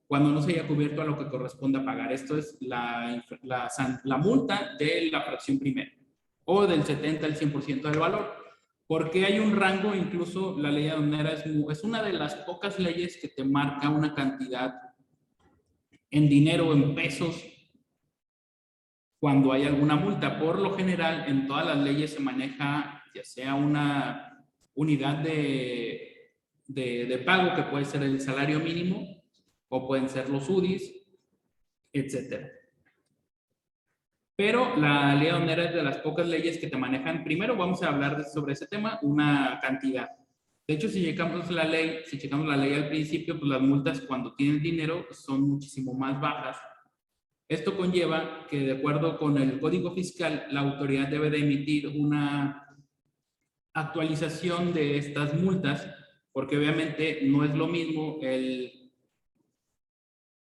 cuando no se haya cubierto a lo que corresponde a pagar. Esto es la multa de la fracción primera, o del 70 al 100% del valor. Porque hay un rango, incluso la ley aduanera es una de las pocas leyes que te marca una cantidad en dinero o en pesos cuando hay alguna multa. Por lo general, en todas las leyes se maneja ya sea una unidad de pago, que puede ser el salario mínimo o pueden ser los UDIs, etcétera. Pero la ley aduanera es de las pocas leyes que te manejan. Primero vamos a hablar sobre ese tema, una cantidad. De hecho, si checamos la ley al principio, pues las multas cuando tienen dinero son muchísimo más bajas. Esto conlleva que, de acuerdo con el Código Fiscal, la autoridad debe de emitir una actualización de estas multas, porque obviamente no es lo mismo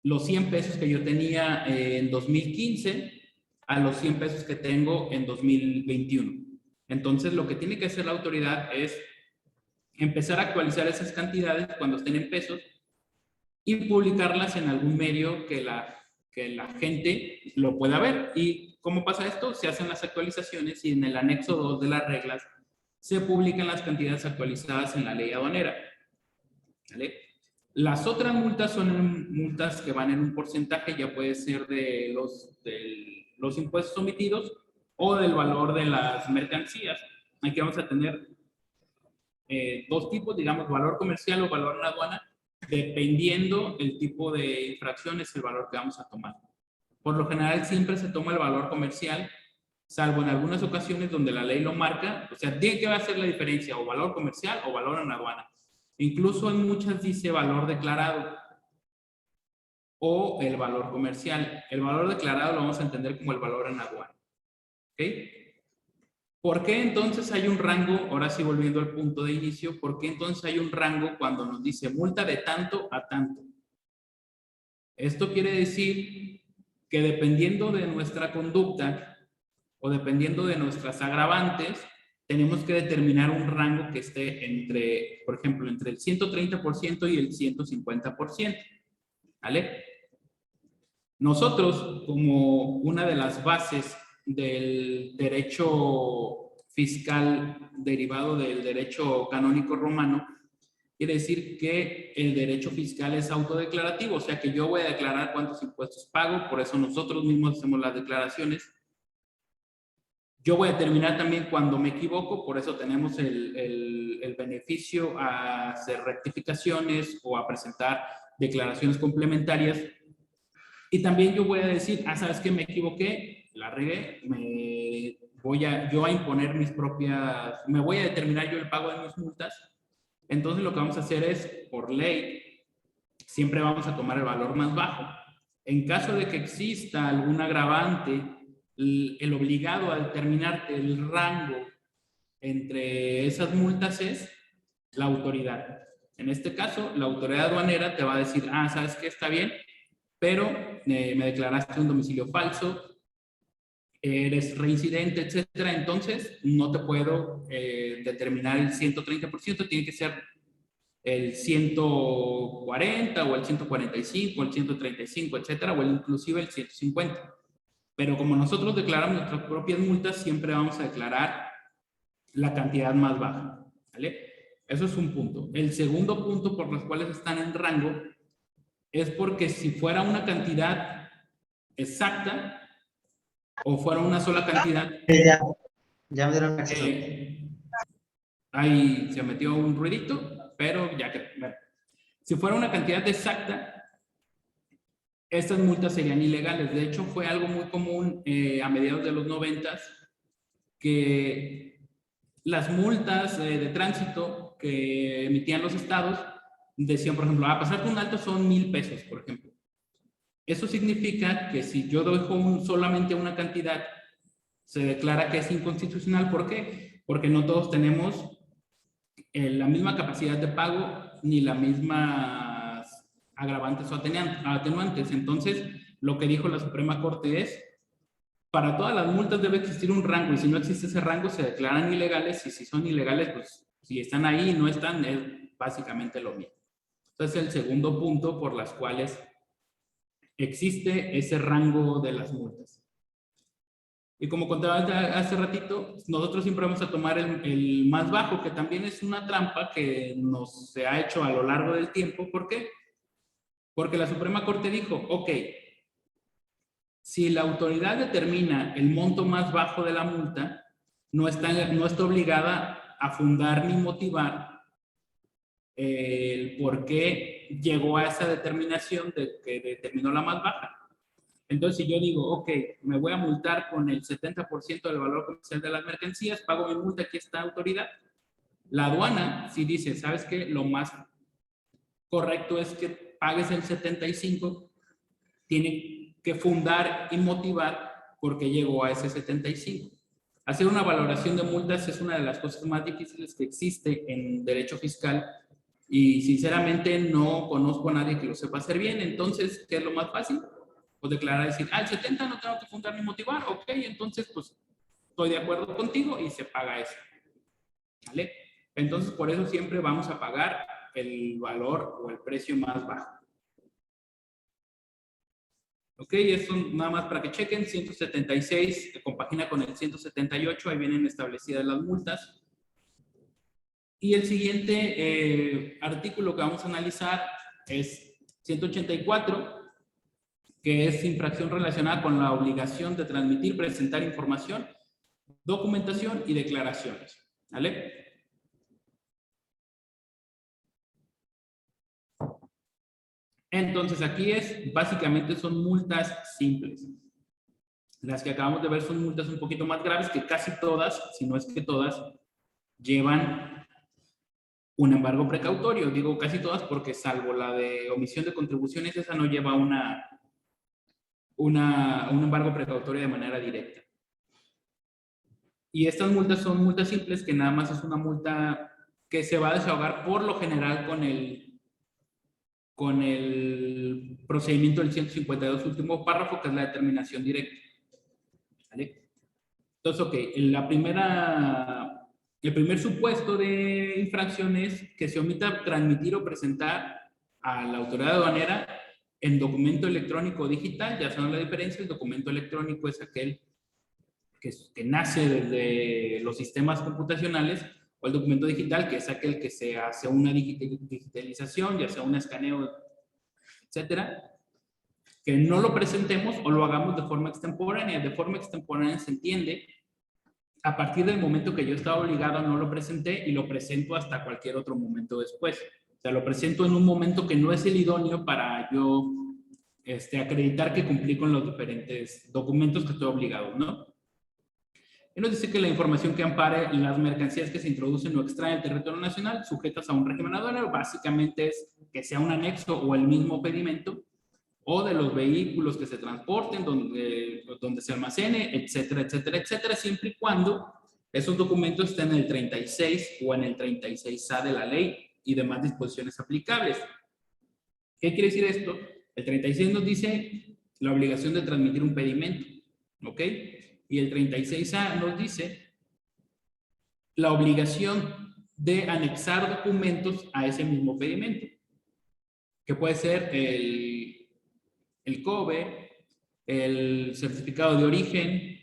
los 100 pesos que yo tenía en 2015 a los 100 pesos que tengo en 2021. Entonces, lo que tiene que hacer la autoridad es empezar a actualizar esas cantidades cuando estén en pesos y publicarlas en algún medio que la gente lo pueda ver. ¿Y cómo pasa esto? Se hacen las actualizaciones y en el anexo 2 de las reglas se publican las cantidades actualizadas en la ley aduanera. ¿Vale? Las otras multas son multas que van en un porcentaje, ya puede ser de los impuestos omitidos o del valor de las mercancías. Aquí vamos a tener dos tipos, digamos, valor comercial o valor en aduana, dependiendo el tipo de infracción es el valor que vamos a tomar. Por lo general siempre se toma el valor comercial, salvo en algunas ocasiones donde la ley lo marca, o sea, tiene que hacer la diferencia o valor comercial o valor en aduana. Incluso en muchas dice valor declarado o el valor comercial. El valor declarado lo vamos a entender como el valor en aduana. ¿Ok? ¿Por qué entonces hay un rango? Ahora sí, volviendo al punto de inicio, ¿por qué entonces hay un rango cuando nos dice multa de tanto a tanto? Esto quiere decir que dependiendo de nuestra conducta o dependiendo de nuestras agravantes, tenemos que determinar un rango que esté entre, por ejemplo, entre el 130% y el 150%. ¿Vale? Nosotros, como una de las bases del derecho fiscal derivado del derecho canónico romano, quiere decir que el derecho fiscal es autodeclarativo, o sea que yo voy a declarar cuántos impuestos pago, por eso nosotros mismos hacemos las declaraciones. Yo voy a determinar también cuando me equivoco, por eso tenemos el beneficio a hacer rectificaciones o a presentar declaraciones complementarias. Y también yo voy a decir, ¿sabes qué? Me equivoqué, la regué, voy a imponer mis propias, me voy a determinar yo el pago de mis multas. Entonces lo que vamos a hacer es, por ley, siempre vamos a tomar el valor más bajo. En caso de que exista algún agravante, el obligado a determinar el rango entre esas multas es la autoridad. En este caso, la autoridad aduanera te va a decir, ¿sabes qué? Está bien, pero me declaraste un domicilio falso, eres reincidente, etcétera, entonces no te puedo determinar el 130%, tiene que ser el 140 o el 145 o el 135, etcétera, o inclusive el 150. Pero como nosotros declaramos nuestras propias multas, siempre vamos a declarar la cantidad más baja, ¿vale? Eso es un punto. El segundo punto por los cuales están en rango es porque si fuera una cantidad exacta o fuera una sola cantidad... Ya me dieron acceso. Ahí se metió un ruidito, pero ya que... Bueno, si fuera una cantidad exacta, estas multas serían ilegales. De hecho, fue algo muy común a mediados de los 90s que las multas de tránsito que emitían los estados decían, por ejemplo, pasar con un alto son 1,000 pesos, por ejemplo. Eso significa que si yo dejo solamente una cantidad, se declara que es inconstitucional. ¿Por qué? Porque no todos tenemos la misma capacidad de pago ni las mismas agravantes o atenuantes. Entonces, lo que dijo la Suprema Corte es, para todas las multas debe existir un rango, y si no existe ese rango se declaran ilegales, y si son ilegales, pues si están ahí y no están, es básicamente lo mismo. Entonces, el segundo punto por las cuales existe ese rango de las multas. Y como contaba hace ratito, nosotros siempre vamos a tomar el más bajo, que también es una trampa que se ha hecho a lo largo del tiempo. ¿Por qué? Porque la Suprema Corte dijo, ok, si la autoridad determina el monto más bajo de la multa, no está obligada a fundar ni motivar el por qué llegó a esa determinación de que determinó la más baja. Entonces, si yo digo, ok, me voy a multar con el 70% del valor comercial de las mercancías, pago mi multa, aquí está autoridad. La aduana, si dice, ¿sabes qué? Lo más correcto es que pagues el 75%, tiene que fundar y motivar por qué llegó a ese 75%. Hacer una valoración de multas es una de las cosas más difíciles que existe en derecho fiscal y sinceramente no conozco a nadie que lo sepa hacer bien. Entonces, ¿qué es lo más fácil? Pues declarar, decir, el 70 no tengo que fundar ni motivar, ok, entonces pues estoy de acuerdo contigo y se paga eso. ¿Vale? Entonces, por eso siempre vamos a pagar el valor o el precio más bajo. Ok, esto nada más para que chequen, 176 compagina con el 178, ahí vienen establecidas las multas. Y el siguiente artículo que vamos a analizar es 184, que es infracción relacionada con la obligación de transmitir, presentar información, documentación y declaraciones. ¿Vale? Entonces aquí básicamente son multas simples. Las que acabamos de ver son multas un poquito más graves que casi todas, si no es que todas, llevan un embargo precautorio. Digo casi todas porque salvo la de omisión de contribuciones, esa no lleva un embargo precautorio de manera directa. Y estas multas son multas simples que nada más es una multa que se va a desahogar por lo general con el procedimiento del 152 último párrafo, que es la determinación directa. ¿Vale? Entonces, ok, el primer supuesto de infracción es que se omita transmitir o presentar a la autoridad aduanera en documento electrónico o digital. Ya saben la diferencia, el documento electrónico es aquel que nace desde los sistemas computacionales, o el documento digital, que es aquel que se hace una digitalización, ya sea un escaneo, etcétera, que no lo presentemos o lo hagamos de forma extemporánea. De forma extemporánea se entiende a partir del momento que yo estaba obligado, no lo presenté y lo presento hasta cualquier otro momento después. O sea, lo presento en un momento que no es el idóneo para yo acreditar que cumplí con los diferentes documentos que estoy obligado, ¿no? Y nos dice que la información que ampare las mercancías que se introducen o extraen del territorio nacional sujetas a un régimen aduanero, básicamente es que sea un anexo o el mismo pedimento, o de los vehículos que se transporten, donde se almacene, etcétera, etcétera, etcétera, siempre y cuando esos documentos estén en el 36 o en el 36A de la ley y demás disposiciones aplicables. ¿Qué quiere decir esto? El 36 nos dice la obligación de transmitir un pedimento, ¿ok? Y el 36A nos dice la obligación de anexar documentos a ese mismo pedimento, que puede ser el COBE, el certificado de origen,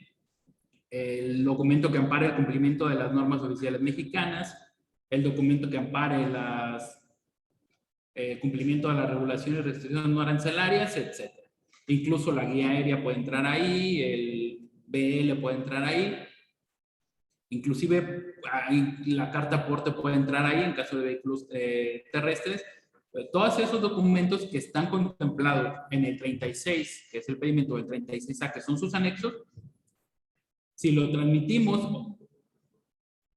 el documento que ampare el cumplimiento de las normas oficiales mexicanas, el documento que ampare cumplimiento de las regulaciones y restricciones no arancelarias, etc. Incluso la guía aérea puede entrar ahí, el BL puede entrar ahí, inclusive la carta aporte puede entrar ahí en caso de vehículos terrestres. Todos esos documentos que están contemplados en el 36, que es el pedimento del 36A, que son sus anexos, si lo transmitimos,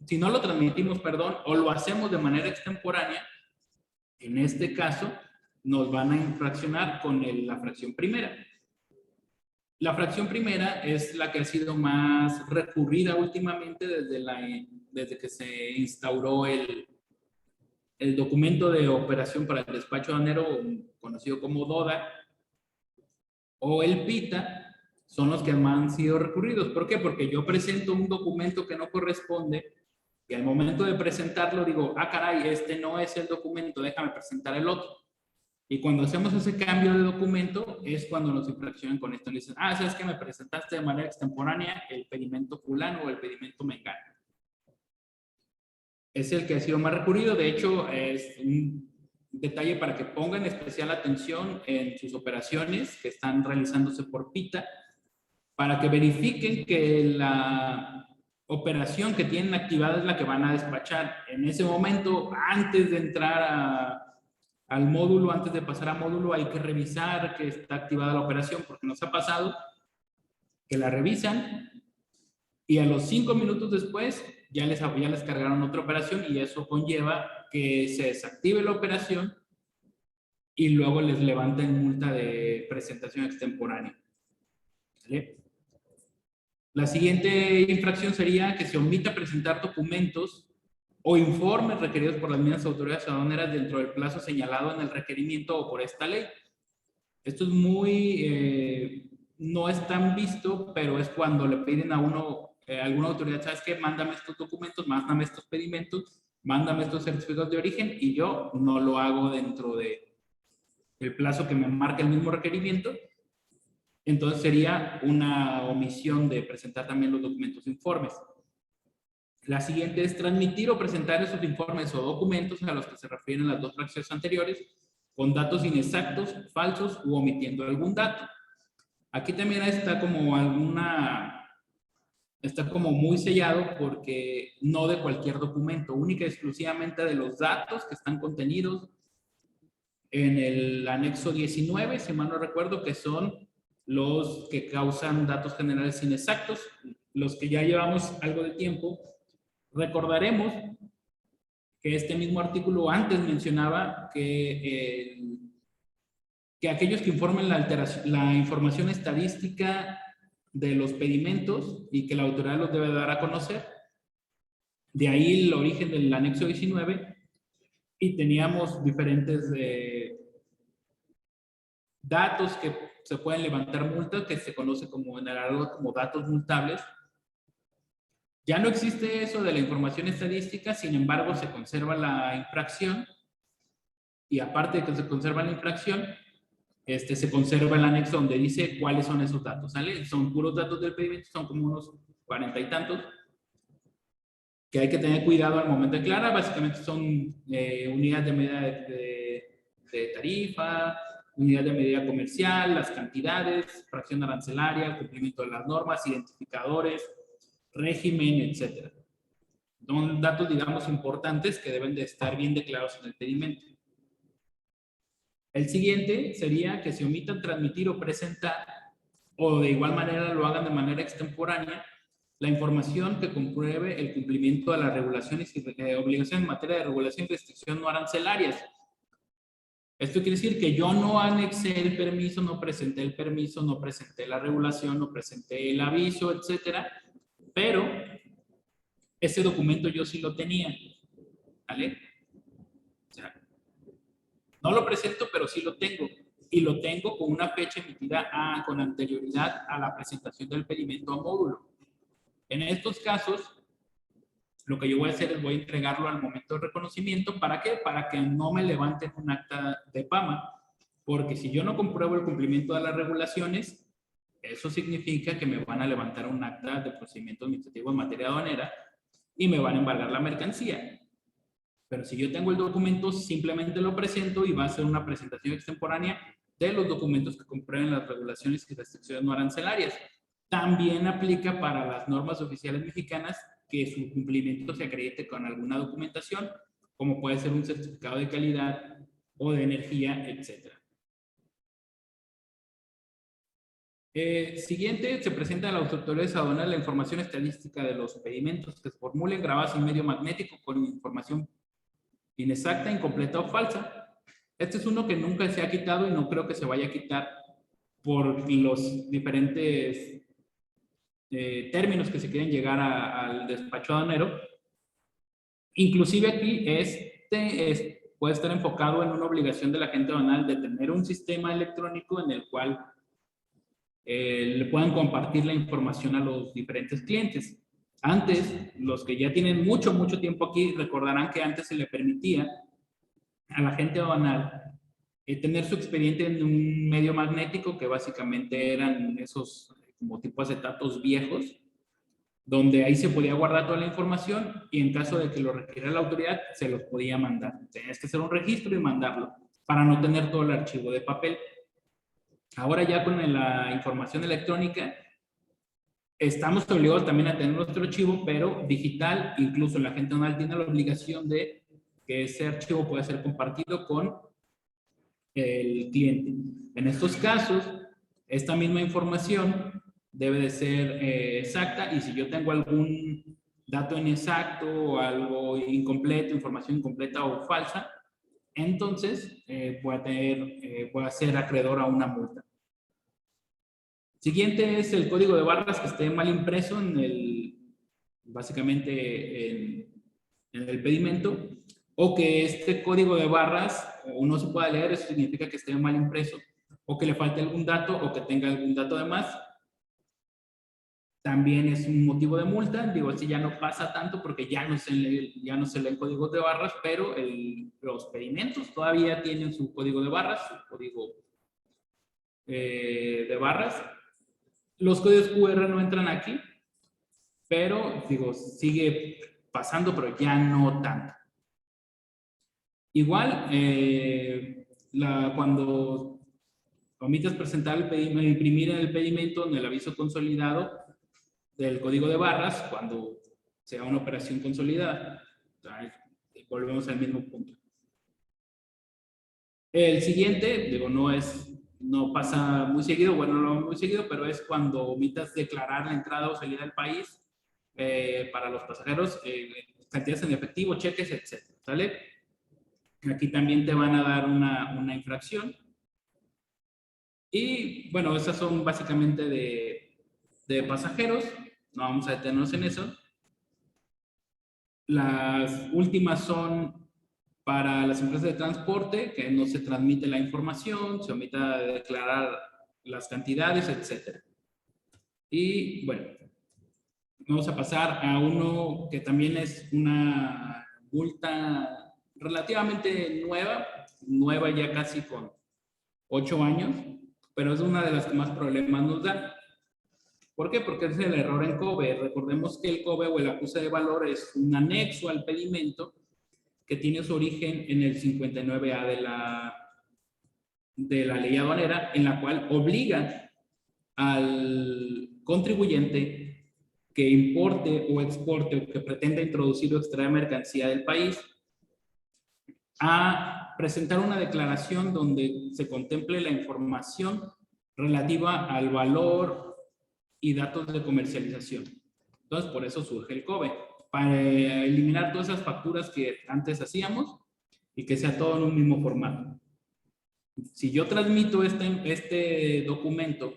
si no lo transmitimos, perdón, o lo hacemos de manera extemporánea, en este caso nos van a infraccionar con la fracción primera. La fracción primera es la que ha sido más recurrida últimamente desde que se instauró el documento de operación para el despacho aduanero, conocido como DODA, o el PITA, son los que más han sido recurridos. ¿Por qué? Porque yo presento un documento que no corresponde y al momento de presentarlo digo, caray, este no es el documento, déjame presentar el otro. Y cuando hacemos ese cambio de documento es cuando nos infraccionan con esto. Le dicen, ¿sabes qué? Me presentaste de manera extemporánea el pedimento fulano o el pedimento mengano. Es el que ha sido más recurrido. De hecho, es un detalle para que pongan especial atención en sus operaciones que están realizándose por PITA, para que verifiquen que operación que tienen activada es la que van a despachar. En ese momento, antes de entrar al módulo, antes de pasar a módulo, hay que revisar que está activada la operación, porque nos ha pasado que la revisan y a los 5 minutos después ya les cargaron otra operación y eso conlleva que se desactive la operación y luego les levanten multa de presentación extemporánea. ¿Vale? La siguiente infracción sería que se omita presentar documentos o informes requeridos por las mismas autoridades aduaneras dentro del plazo señalado en el requerimiento o por esta ley. Esto es muy, no es tan visto, pero es cuando le piden a uno, alguna autoridad, ¿sabes qué? Mándame estos documentos, mándame estos pedimentos, mándame estos certificados de origen, y yo no lo hago dentro del plazo que me marca el mismo requerimiento. Entonces sería una omisión de presentar también los documentos e informes. La siguiente es transmitir o presentar esos informes o documentos a los que se refieren las dos fracciones anteriores con datos inexactos, falsos u omitiendo algún dato. Aquí también está como está como muy sellado porque no de cualquier documento, única y exclusivamente de los datos que están contenidos en el anexo 19, si mal no recuerdo, que son los que causan datos generales inexactos. Los que ya llevamos algo de tiempo, recordaremos que este mismo artículo antes mencionaba que aquellos que informen la información estadística de los pedimentos y que la autoridad los debe dar a conocer. De ahí el origen del anexo 19 y teníamos diferentes datos que se pueden levantar multas, que se conoce como en el argot como datos multables. Ya no existe eso de la información estadística, sin embargo se conserva la infracción y aparte de que se conserva la infracción, se conserva el anexo donde dice cuáles son esos datos, ¿sale? Son puros datos del pedimento, son como unos 40 y tantos, que hay que tener cuidado al momento de declarar. Básicamente son unidades de medida de tarifa, unidad de medida comercial, las cantidades, fracción arancelaria, cumplimiento de las normas, identificadores, régimen, etc. Son datos, digamos, importantes que deben de estar bien declarados en el pedimento. El siguiente sería que se omitan transmitir o presentar, o de igual manera lo hagan de manera extemporánea, la información que compruebe el cumplimiento de las regulaciones y obligaciones en materia de regulación y restricción no arancelarias. Esto quiere decir que yo no anexé el permiso, no presenté el permiso, no presenté la regulación, no presenté el aviso, etcétera, pero ese documento yo sí lo tenía, ¿vale? O sea, no lo presento, pero sí lo tengo. Y lo tengo con una fecha emitida con anterioridad a la presentación del pedimento a módulo. En estos casos, lo que yo voy a hacer es voy a entregarlo al momento de reconocimiento. ¿Para qué? Para que no me levanten un acta de PAMA. Porque si yo no compruebo el cumplimiento de las regulaciones, eso significa que me van a levantar un acta de procedimiento administrativo en materia aduanera y me van a embargar la mercancía. Pero si yo tengo el documento, simplemente lo presento y va a ser una presentación extemporánea de los documentos que comprueben las regulaciones y restricciones no arancelarias. También aplica para las normas oficiales mexicanas que su cumplimiento se acredite con alguna documentación, como puede ser un certificado de calidad o de energía, etc. Siguiente, se presenta a las autoridades aduaneras la información estadística de los pedimentos que se formulen grabados en medio magnético con información inexacta, incompleta o falsa. Este es uno que nunca se ha quitado y no creo que se vaya a quitar por los diferentes términos que se quieren llegar al despacho aduanero. Inclusive aquí puede estar enfocado en una obligación del agente aduanal de tener un sistema electrónico en el cual le puedan compartir la información a los diferentes clientes. Antes, los que ya tienen mucho tiempo aquí, recordarán que antes se le permitía al agente aduanal tener su expediente en un medio magnético, que básicamente eran esos como tipo acetatos viejos, donde ahí se podía guardar toda la información y en caso de que lo requiriera la autoridad, se los podía mandar. Tenías que hacer un registro y mandarlo para no tener todo el archivo de papel. Ahora ya con la información electrónica, estamos obligados también a tener nuestro archivo, pero digital. Incluso la gente aduanal tiene la obligación de que ese archivo pueda ser compartido con el cliente. En estos casos, esta misma información debe de ser exacta, y si yo tengo algún dato inexacto o algo incompleto, información incompleta o falsa, entonces voy a ser acreedor a una multa. Siguiente es el código de barras que esté mal impreso básicamente en el pedimento, o que este código de barras no se pueda leer. Eso significa que esté mal impreso, o que le falte algún dato, o que tenga algún dato de más. También es un motivo de multa. Digo, si ya no pasa tanto porque ya no se leen códigos de barras, pero los pedimentos todavía tienen su código de barras, su código de barras. Los códigos QR no entran aquí, pero digo, sigue pasando, pero ya no tanto. Igual, cuando omites presentar imprimir en el pedimento, en el aviso consolidado del código de barras, cuando sea una operación consolidada, volvemos al mismo punto. El siguiente, digo, no pasa muy seguido, bueno, no muy seguido, pero es cuando omitas declarar la entrada o salida del país para los pasajeros, cantidades en efectivo, cheques, etc. ¿Sale? Aquí también te van a dar una infracción. Y bueno, esas son básicamente de pasajeros. No vamos a detenernos en eso. Las últimas son para las empresas de transporte, que no se transmite la información, se omita declarar las cantidades, etc. Y bueno, vamos a pasar a uno que también es una multa relativamente nueva ya casi con 8 años, pero es una de las que más problemas nos da. ¿Por qué? Porque es el error en COBE. Recordemos que el COBE o el acuse de valor es un anexo al pedimento que tiene su origen en el 59A de la ley aduanera, en la cual obliga al contribuyente que importe o exporte o que pretenda introducir o extraer mercancía del país a presentar una declaración donde se contemple la información relativa al valor y datos de comercialización. Entonces, por eso surge el COBE, para eliminar todas esas facturas que antes hacíamos y que sea todo en un mismo formato. Si yo transmito este documento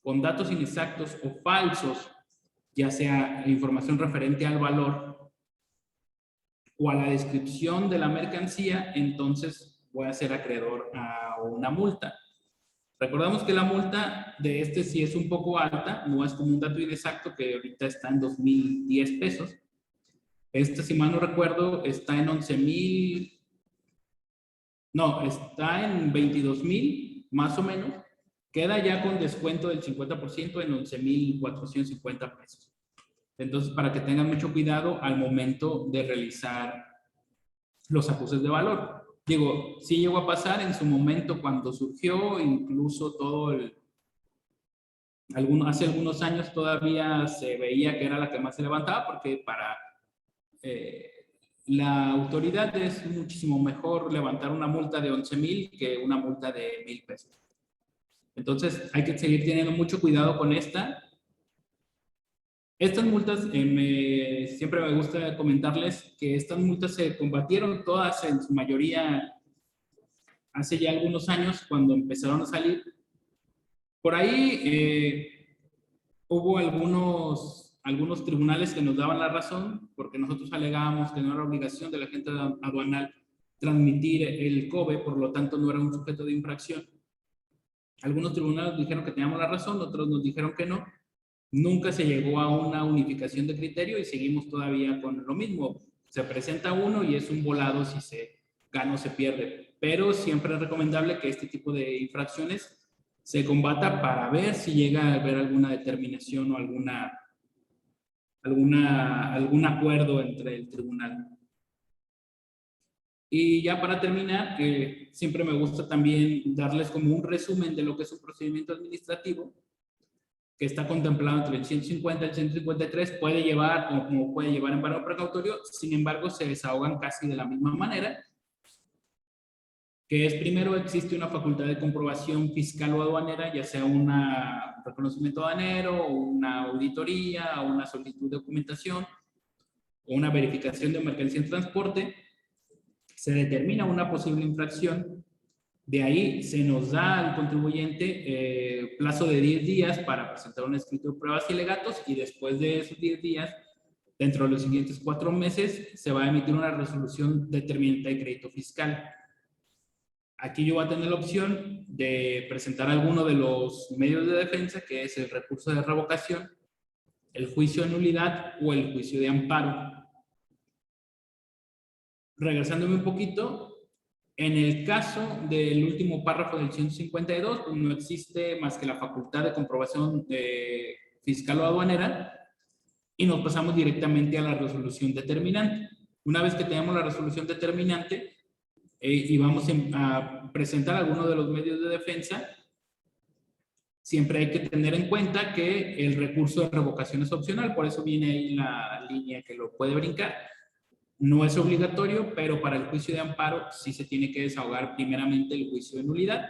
con datos inexactos o falsos, ya sea información referente al valor o a la descripción de la mercancía, entonces voy a ser acreedor a una multa. Recordamos que la multa de sí es un poco alta, no es como un dato inexacto que ahorita está en 2,010 pesos. Si mal no recuerdo, está en 11,000, no, está en 22,000 más o menos. Queda ya con descuento del 50% en 11,450 pesos. Entonces, para que tengan mucho cuidado al momento de realizar los acuses de valor. Digo, sí llegó a pasar en su momento cuando surgió, incluso hace algunos años todavía se veía que era la que más se levantaba, porque para la autoridad es muchísimo mejor levantar una multa de 11,000 que una multa de 1,000 pesos. Entonces, hay que seguir teniendo mucho cuidado con esta. Estas multas, siempre me gusta comentarles que estas multas se combatieron todas en su mayoría hace ya algunos años cuando empezaron a salir. Por ahí hubo algunos tribunales que nos daban la razón porque nosotros alegábamos que no era obligación de la gente aduanal transmitir el COBE, por lo tanto no era un sujeto de infracción. Algunos tribunales dijeron que teníamos la razón, otros nos dijeron que no. Nunca se llegó a una unificación de criterio y seguimos todavía con lo mismo. Se presenta uno y es un volado si se gana o se pierde. Pero siempre es recomendable que este tipo de infracciones se combata para ver si llega a haber alguna determinación o algún acuerdo entre el tribunal. Y ya para terminar, siempre me gusta también darles como un resumen de lo que es un procedimiento administrativo. que está contemplado entre el 150 y el 153 puede llevar, o como puede llevar embargo precautorio, sin embargo se desahogan casi de la misma manera, que es primero existe una facultad de comprobación fiscal o aduanera, ya sea un reconocimiento aduanero, o una auditoría, o una solicitud de documentación, o una verificación de mercancía en transporte, se determina una posible infracción. De ahí se nos da al contribuyente plazo de 10 días para presentar un escrito de pruebas y alegatos, y después de esos 10 días, dentro de los siguientes 4 meses, se va a emitir una resolución determinante de crédito fiscal. Aquí yo voy a tener la opción de presentar alguno de los medios de defensa, que es el recurso de revocación, el juicio de nulidad o el juicio de amparo. Regresándome un poquito, en el caso del último párrafo del 152, pues no existe más que la facultad de comprobación fiscal o aduanera, y nos pasamos directamente a la resolución determinante. Una vez que tenemos la resolución determinante y vamos a presentar alguno de los medios de defensa, siempre hay que tener en cuenta que el recurso de revocación es opcional, por eso viene ahí la línea que lo puede brincar. No es obligatorio, pero para el juicio de amparo sí se tiene que desahogar primeramente el juicio de nulidad,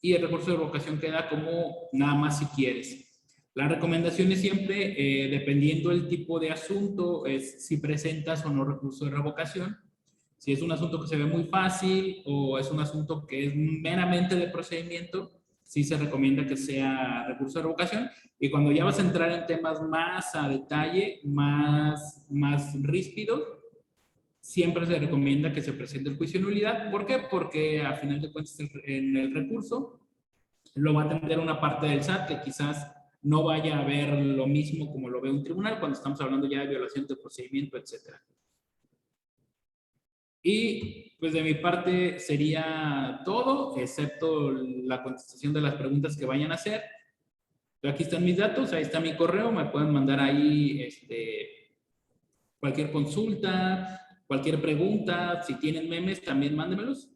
y el recurso de revocación queda como nada más si quieres. La recomendación es siempre, dependiendo del tipo de asunto, es si presentas o no recurso de revocación. Si es un asunto que se ve muy fácil o es un asunto que es meramente de procedimiento, sí se recomienda que sea recurso de revocación. Y cuando ya vas a entrar en temas más a detalle, más ríspidos, siempre se recomienda que se presente el juicio de nulidad. ¿Por qué? Porque a final de cuentas en el recurso lo va a atender una parte del SAT que quizás no vaya a ver lo mismo como lo ve un tribunal cuando estamos hablando ya de violación de procedimiento, etcétera. Y pues de mi parte sería todo, excepto la contestación de las preguntas que vayan a hacer. Aquí están mis datos, ahí está mi correo, me pueden mandar ahí cualquier consulta, cualquier pregunta, si tienen memes también mándemelos.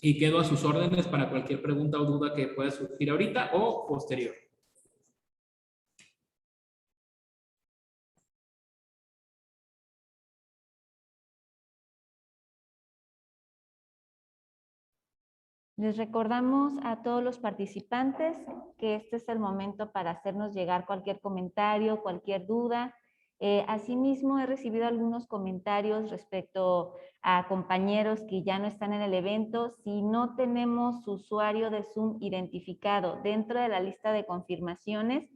Y quedo a sus órdenes para cualquier pregunta o duda que pueda surgir ahorita o posterior. Les recordamos a todos los participantes que este es el momento para hacernos llegar cualquier comentario, cualquier duda. Asimismo, he recibido algunos comentarios respecto a compañeros que ya no están en el evento. Si no tenemos su usuario de Zoom identificado dentro de la lista de confirmaciones,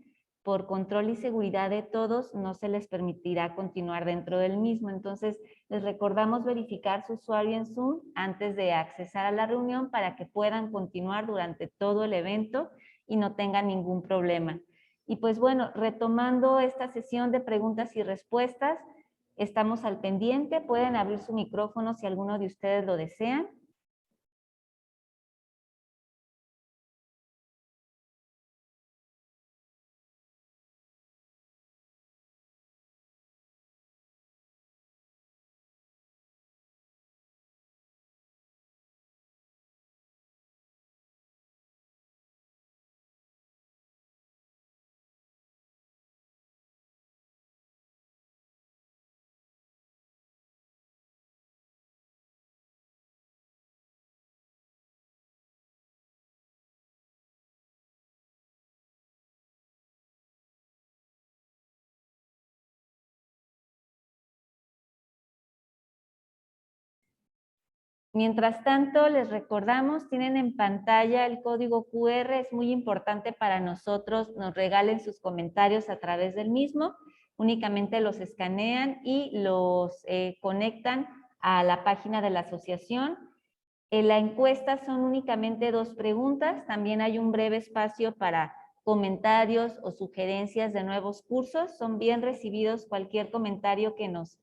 por control y seguridad de todos, no se les permitirá continuar dentro del mismo. Entonces, les recordamos verificar su usuario en Zoom antes de accesar a la reunión para que puedan continuar durante todo el evento y no tengan ningún problema. Y pues bueno, retomando esta sesión de preguntas y respuestas, estamos al pendiente. Pueden abrir su micrófono si alguno de ustedes lo desean. Mientras tanto, les recordamos, tienen en pantalla el código QR, es muy importante para nosotros, nos regalen sus comentarios a través del mismo, únicamente los escanean y los conectan a la página de la asociación. En la encuesta son únicamente 2 preguntas, también hay un breve espacio para comentarios o sugerencias de nuevos cursos, son bien recibidos cualquier comentario que nos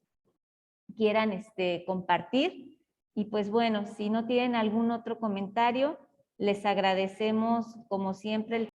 quieran compartir. Y pues bueno, si no tienen algún otro comentario, les agradecemos como siempre el